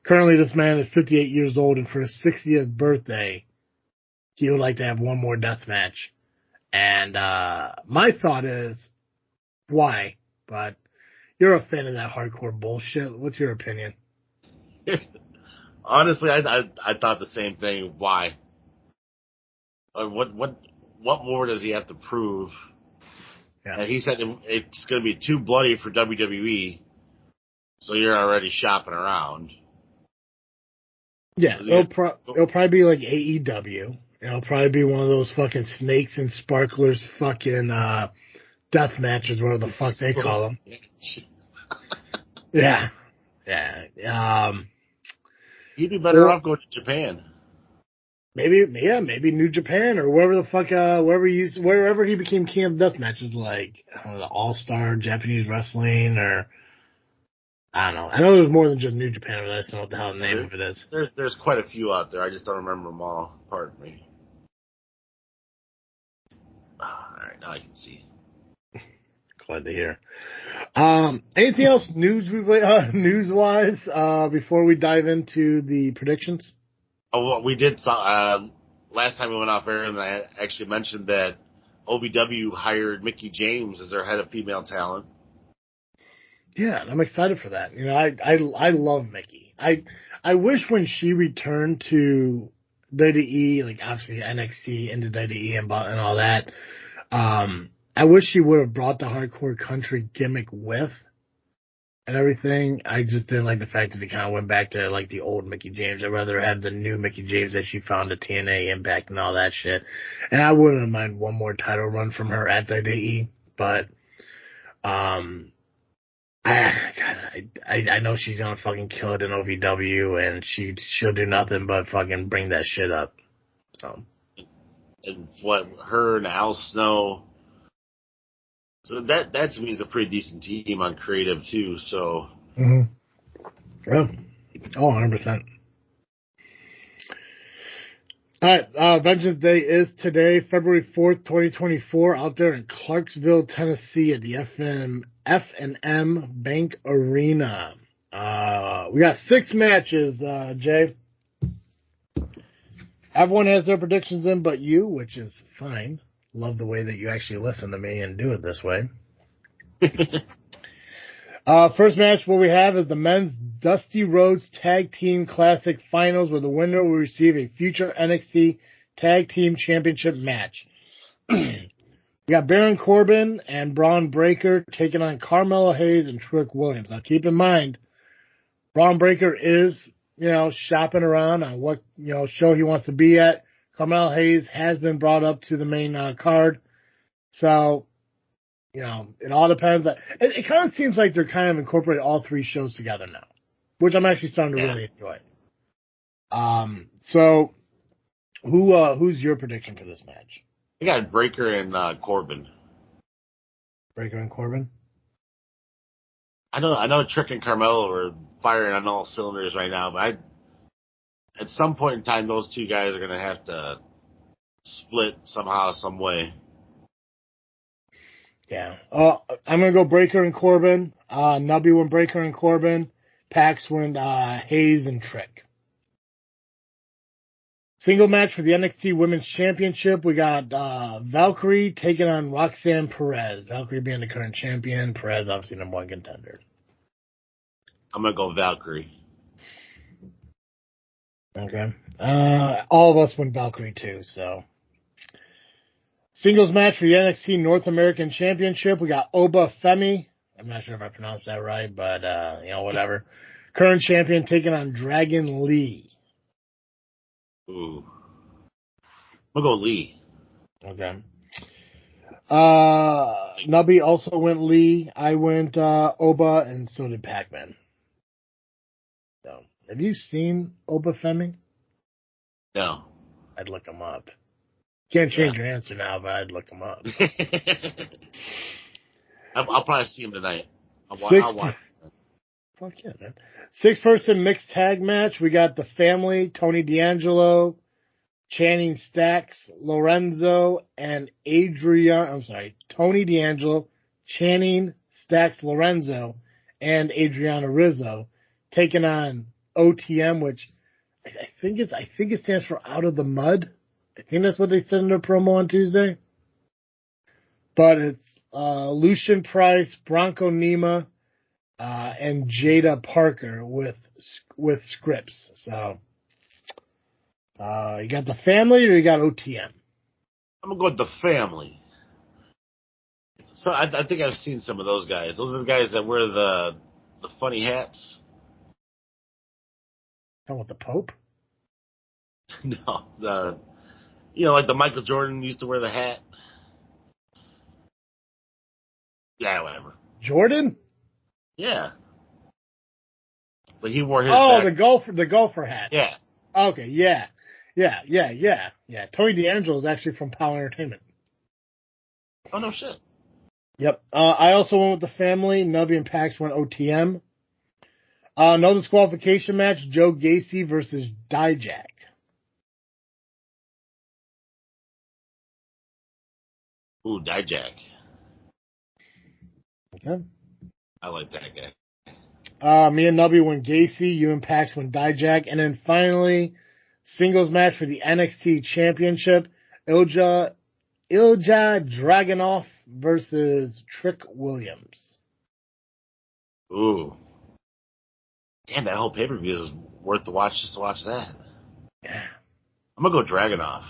Currently, this man is 58 years old, and for his 60th birthday, he would like to have one more death match. And my thought is, why? But you're a fan of that hardcore bullshit. What's your opinion? Honestly, I thought the same thing. Why? What more does he have to prove? Yeah. And he said it's going to be too bloody for WWE, so you're already shopping around. Yeah, it'll probably be like AEW. It'll probably be one of those fucking snakes and sparklers fucking death matches, whatever the fuck they call them. Yeah. You'd be better off going to Japan. Maybe New Japan or wherever the fuck, wherever he became king of death matches, like the All-Star Japanese Wrestling, or I don't know. I know there's more than just New Japan, but I just don't know what the hell the name of it is. There's quite a few out there. I just don't remember them all. Pardon me. All right, now I can see. Glad to hear. Anything else news-wise before we dive into the predictions? Oh, well, we did. Last time we went off air, and I actually mentioned that OVW hired Mickie James as their head of female talent. Yeah, and I'm excited for that. You know, I love Mickie. I wish when she returned to WWE, like obviously NXT into WWE and all that, I wish she would have brought the hardcore country gimmick with and everything. I just didn't like the fact that they kind of went back to like the old Mickie James. I'd rather have the new Mickie James that she found at TNA Impact and all that shit. And I wouldn't mind one more title run from her at WWE, but I know she's gonna fucking kill it in OVW, and she'll do nothing but fucking bring that shit up. So, and what her and Al Snow, so that to me is a pretty decent team on creative too. So, yeah, 100%. All right, Vengeance Day is today, February 4th, 2024, out there in Clarksville, Tennessee, at the F&M Bank Arena. We got 6 matches, Jay. Everyone has their predictions in but you, which is fine. Love the way that you actually listen to me and do it this way. First match what we have is the men's Dusty Rhodes Tag Team Classic Finals, where the winner will receive a future NXT Tag Team Championship match. We got Baron Corbin and Braun Breaker taking on Carmelo Hayes and Trick Williams. Now keep in mind, Braun Breaker is, shopping around on what, show he wants to be at. Carmelo Hayes has been brought up to the main card. So, it all depends. It kind of seems like they're kind of incorporating all 3 shows together now, which I'm actually starting to really enjoy. So who's your prediction for this match? I got Breaker and Corbin. Breaker and Corbin? I know Trick and Carmelo are firing on all cylinders right now, but at some point in time, those 2 guys are going to have to split somehow, some way. Yeah. I'm going to go Breaker and Corbin. Nubby went Breaker and Corbin. Pax went Hayes and Trick. Single match for the NXT Women's Championship. We got Valkyrie taking on Roxanne Perez. Valkyrie being the current champion. Perez obviously number 1 contender. I'm going to go Valkyrie. Okay. All of us went Valkyrie too, so. Singles match for the NXT North American Championship. We got Oba Femi. I'm not sure if I pronounced that right, but, whatever. Current champion taking on Dragon Lee. Ooh. I'm going to go Lee. Okay. Nubby also went Lee. I went Oba, and so did Pacman. So, have you seen Oba Femi? No. I'd look him up. Can't change your answer now, but I'd look him up. I'll probably see him tonight. I'll watch. Fuck yeah, man. 6-person mixed tag match. We got the family, Tony D'Angelo, Channing Stacks, Lorenzo, and Tony D'Angelo, Channing Stacks, Lorenzo, and Adriana Rizzo, taking on OTM, which I think it stands for Out of the Mud. I think that's what they said in their promo on Tuesday. But it's Lucian Price, Bronco Nima, and Jada Parker with scripts. So, you got the family or you got OTM? I'm going to go with the family. So I think I've seen some of those guys. Those are the guys that wear the funny hats. Talking about the Pope? No, like the Michael Jordan used to wear the hat. Yeah, whatever. Jordan? Yeah. But he wore his the golfer hat. Yeah. Okay, yeah. Tony D'Angelo is actually from Power Entertainment. Oh, no shit. Yep. I also went with the family. Nubby and Pax went OTM. No disqualification match, Joe Gacy versus Dijak. Ooh, Dijak. Okay. I like that guy. Me and Nubby went Gacy, you and Pax went Dijak, and then finally, singles match for the NXT Championship, Ilja Ilja Dragunov versus Trick Williams. Ooh. Damn, that whole pay-per-view is worth the watch just to watch that. Yeah. I'm going to go Dragunov.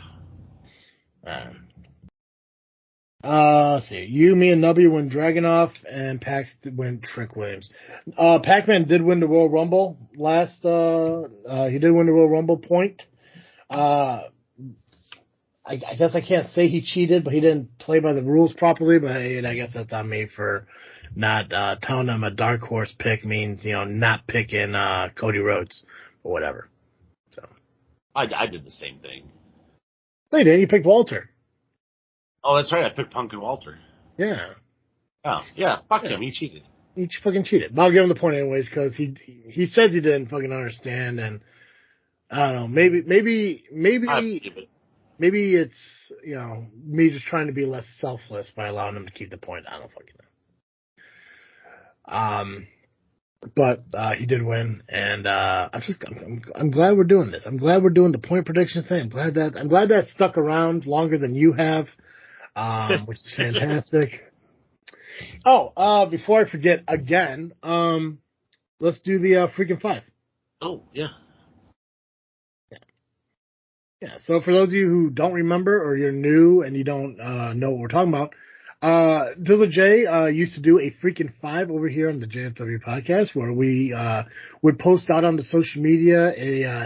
Let's see. You, me, and Nubby win Dragunov, and Pax win Trick Williams. Pacman did win the Royal Rumble last, he did win the Royal Rumble point. I guess I can't say he cheated, but he didn't play by the rules properly, but I guess that's on me for not, telling him a dark horse pick means, not picking, Cody Rhodes or whatever. So. I did the same thing. No, you didn't. You picked Walter. Oh, that's right. I picked Punk and Walter. Yeah. Oh, yeah. Fuck him. He cheated. He fucking cheated. But I'll give him the point anyways because he says he didn't fucking understand, and I don't know. Maybe it's me just trying to be less selfless by allowing him to keep the point. I don't fucking know. But he did win, and I'm glad we're doing this. I'm glad we're doing the point prediction thing. I'm glad that stuck around longer than you have, which is fantastic. Oh, before I forget again, let's do the freaking 5. Oh, yeah. Yeah. So for those of you who don't remember or you're new and you don't know what we're talking about, Dizzle J used to do a freaking 5 over here on the JFW podcast where we would post out on the social media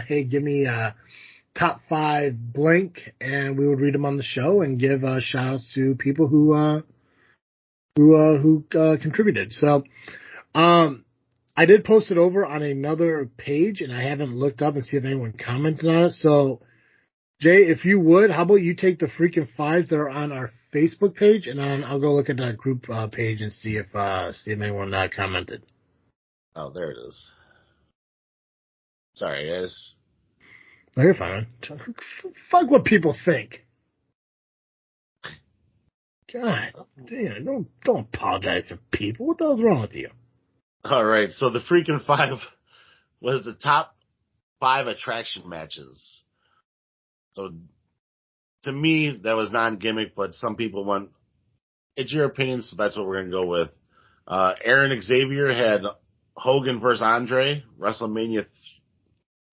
hey, give me top 5 blank, and we would read them on the show and give shout outs to people who contributed. So I did post it over on another page, and I haven't looked up and see if anyone commented on it. So Jay, if you would, how about you take the freaking 5s that are on our Facebook page, and I'll go look at that group page and see if anyone commented. Oh, there it is. Sorry, guys. No, you're fine. Fuck what people think. God damn, don't apologize to people. What the hell's wrong with you? All right, so the freaking 5 was the top 5 attraction matches. So, to me, that was non-gimmick, but some people went, it's your opinion, so that's what we're going to go with. Aaron Xavier had Hogan versus Andre, WrestleMania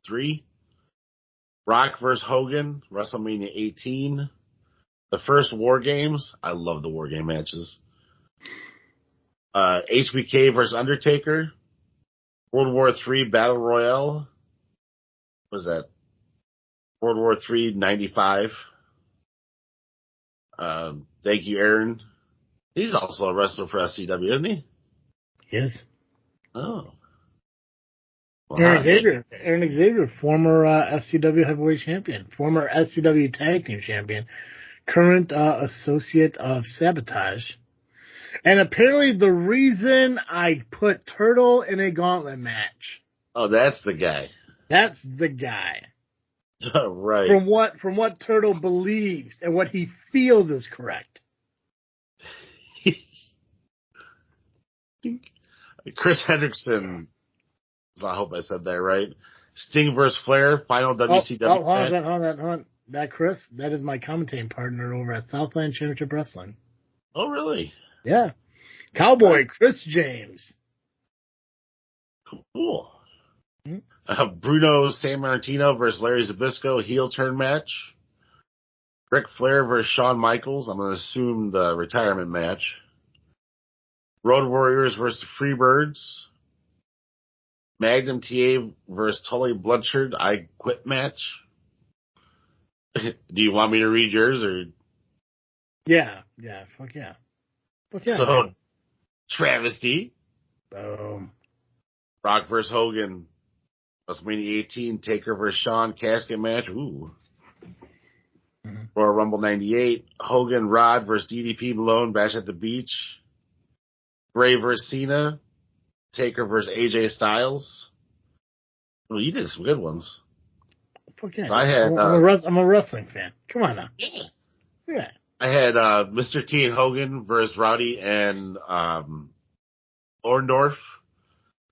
3. Rock versus Hogan, WrestleMania 18. The first War Games, I love the War Game matches. HBK versus Undertaker. World War III Battle Royale. What was that? World War III 95. Thank you, Aaron. He's also a wrestler for SCW, isn't he? Yes. Oh. Well, Aaron Xavier, former SCW heavyweight champion, former SCW tag team champion, current associate of Sabotage. And apparently the reason I put Turtle in a gauntlet match. Oh, that's the guy. That's the guy. Right. From what Turtle believes and what he feels is correct. Chris Hendrickson, I hope I said that right. Sting versus Flair, final WCW match. Hold on. That Chris, that is my commentating partner over at Southland Championship Wrestling. Oh, really? Yeah. Cowboy Chris James. Cool. Bruno Sammartino versus Larry Zbyszko, heel turn match. Ric Flair versus Shawn Michaels, I'm going to assume the retirement match. Road Warriors versus the Freebirds. Magnum TA versus Tully Blanchard, I Quit match. Do you want me to read yours or? Yeah, fuck yeah. So, man. Travesty. Boom. Rock versus Hogan. WrestleMania 18, Taker versus Shawn, casket match. Ooh. Mm-hmm. Royal Rumble 98, Hogan, Rod versus DDP, Malone, Bash at the Beach. Bray versus Cena, Taker versus AJ Styles. Well, you did some good ones. Fuck yeah. I'm a wrestling fan. Come on now. Yeah. I had Mr. T and Hogan versus Rowdy and Orndorff.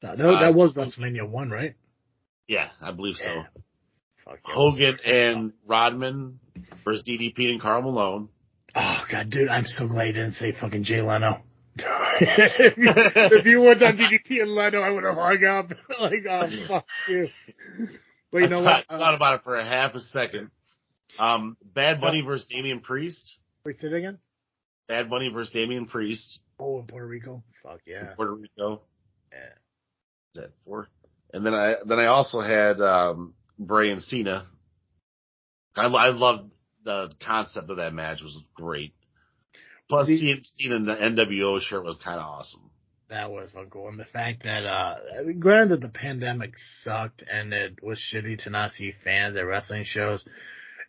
That was WrestleMania 1, right? Yeah, I believe so. Yeah. Hogan and Rodman versus DDP and Karl Malone. Oh, God, dude, I'm so glad you didn't say fucking Jay Leno. If you would have done DDT and Leno, I would have hung up. Like, oh, fuck you. But you know what? I thought about it for a half a second. Bad Bunny versus Damian Priest. Wait, say it again? Bad Bunny versus Damian Priest. Oh, in Puerto Rico? Fuck yeah. In Puerto Rico. Yeah. Is that 4? And then I also had Bray and Cena. I loved the concept of that match. It was great. Plus, seeing in the NWO shirt was kind of awesome. That was fun cool. And the fact that, granted the pandemic sucked and it was shitty to not see fans at wrestling shows,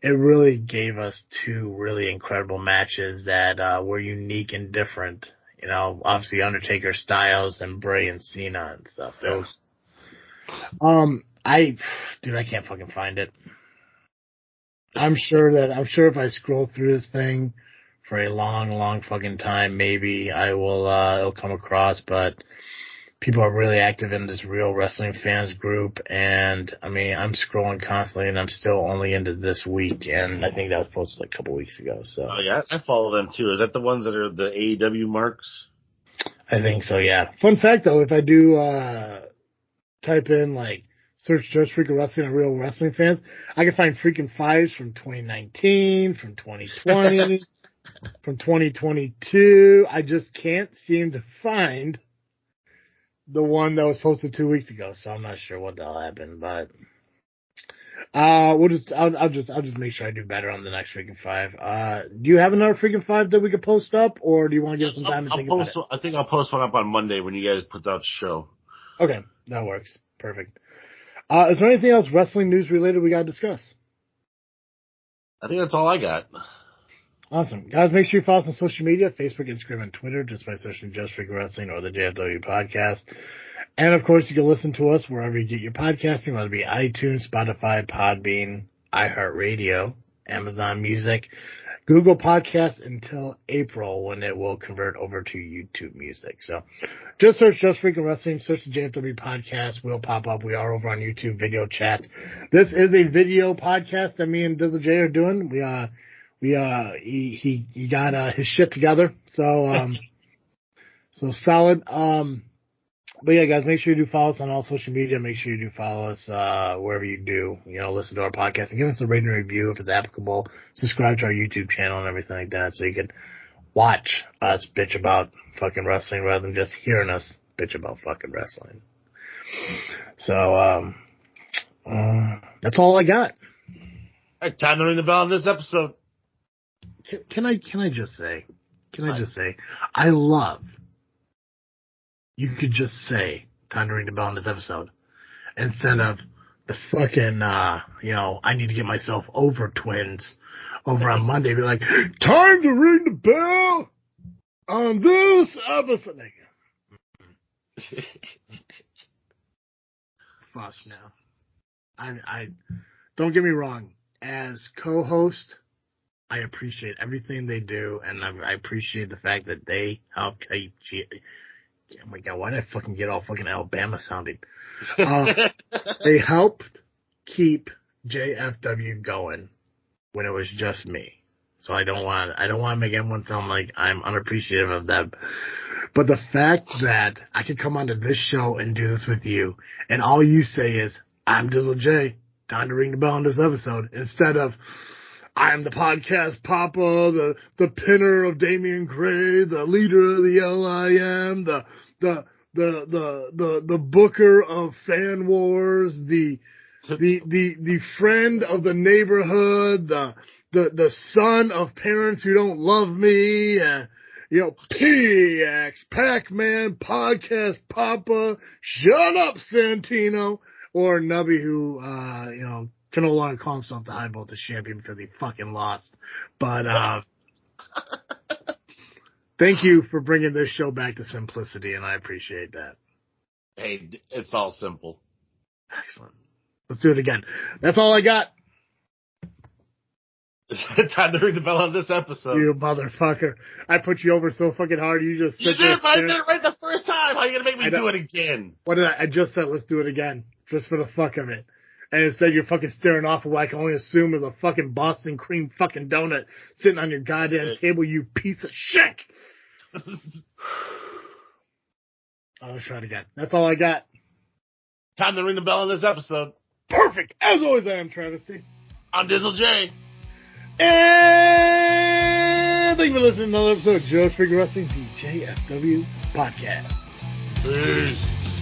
it really gave us 2 really incredible matches that were unique and different. You know, obviously Undertaker, Styles, and Bray and Cena and stuff. Those. I can't fucking find it. I'm sure if I scroll through this thing for a long, long fucking time, maybe I will, it'll come across, but people are really active in this Real Wrestling Fans group, and I mean, I'm scrolling constantly, and I'm still only into this week, and I think that was posted like a couple weeks ago, so. Oh yeah, I follow them too. Is that the ones that are the AEW marks? I think so, yeah. Fun fact though, if I do, type in like, search Just Freaking Wrestling and Real Wrestling Fans, I can find freaking 5s from 2019, from 2020, from 2022. I just can't seem to find the one that was posted 2 weeks ago, so I'm not sure what the hell happened, but I'll just make sure I do better on the next freaking 5. Do you have another freaking 5 that we could post up, or do you want to give some time to think about it? I think I'll post one up on Monday when you guys put out the show. Okay, that works. Perfect. Is there anything else wrestling news related we got to discuss? I think that's all I got. Awesome. Guys, make sure you follow us on social media, Facebook, Instagram, and Twitter, just by searching Just Freaking Wrestling or the JFW Podcast. And, of course, you can listen to us wherever you get your podcasting, whether it be iTunes, Spotify, Podbean, iHeartRadio, Amazon Music, Google Podcasts until April when it will convert over to YouTube Music. So just search Just Freaking Wrestling, search the JFW Podcast. We'll pop up. We are over on YouTube video chats. This is a video podcast that me and Dizzle J are doing. He got his shit together. So so solid. But yeah, guys, make sure you do follow us on all social media. Make sure you do follow us wherever you do, listen to our podcast, and give us a rating and review if it's applicable. Subscribe to our YouTube channel and everything like that, so you can watch us bitch about fucking wrestling rather than just hearing us bitch about fucking wrestling. So that's all I got. All right, time to ring the bell on this episode. Can I just say, I love. You could just say, time to ring the bell on this episode, instead of the fucking, I need to get myself over twins over on Monday. Be like, time to ring the bell on this episode. Fuck now. I don't get me wrong. As co-host, I appreciate everything they do, and I appreciate the fact that they help keep. Oh my God, why did I fucking get all fucking Alabama sounding? They helped keep JFW going when it was just me. So I don't want to make everyone sound like I'm unappreciative of them. But the fact that I can come onto this show and do this with you, and all you say is, I'm Dizzle J, time to ring the bell on this episode, instead of, I'm the podcast papa, the pinner of Damian Gray, the leader of the LIM, the booker of Fan Wars, the friend of the neighborhood, the son of parents who don't love me, PX, Pacman, podcast papa, shut up Santino, or Nubby who, can no longer call himself the high voltage champion because he fucking lost. But thank you for bringing this show back to simplicity, and I appreciate that. Hey, it's all simple. Excellent. Let's do it again. That's all I got. Time to ring the bell on this episode. You motherfucker. I put you over so fucking hard, you just You did it right the first time. How are you going to make me do it again? What did I just said, let's do it again. Just for the fuck of it. And instead you're fucking staring off of what I can only assume is a fucking Boston cream fucking donut sitting on your goddamn table, you piece of shit. Let's try it again. That's all I got. Time to ring the bell on this episode. Perfect. As always, I am Travis T. I'm Dizzle J. And thank you for listening to another episode of Just Freaking Wrestling, the JFW Podcast. Peace.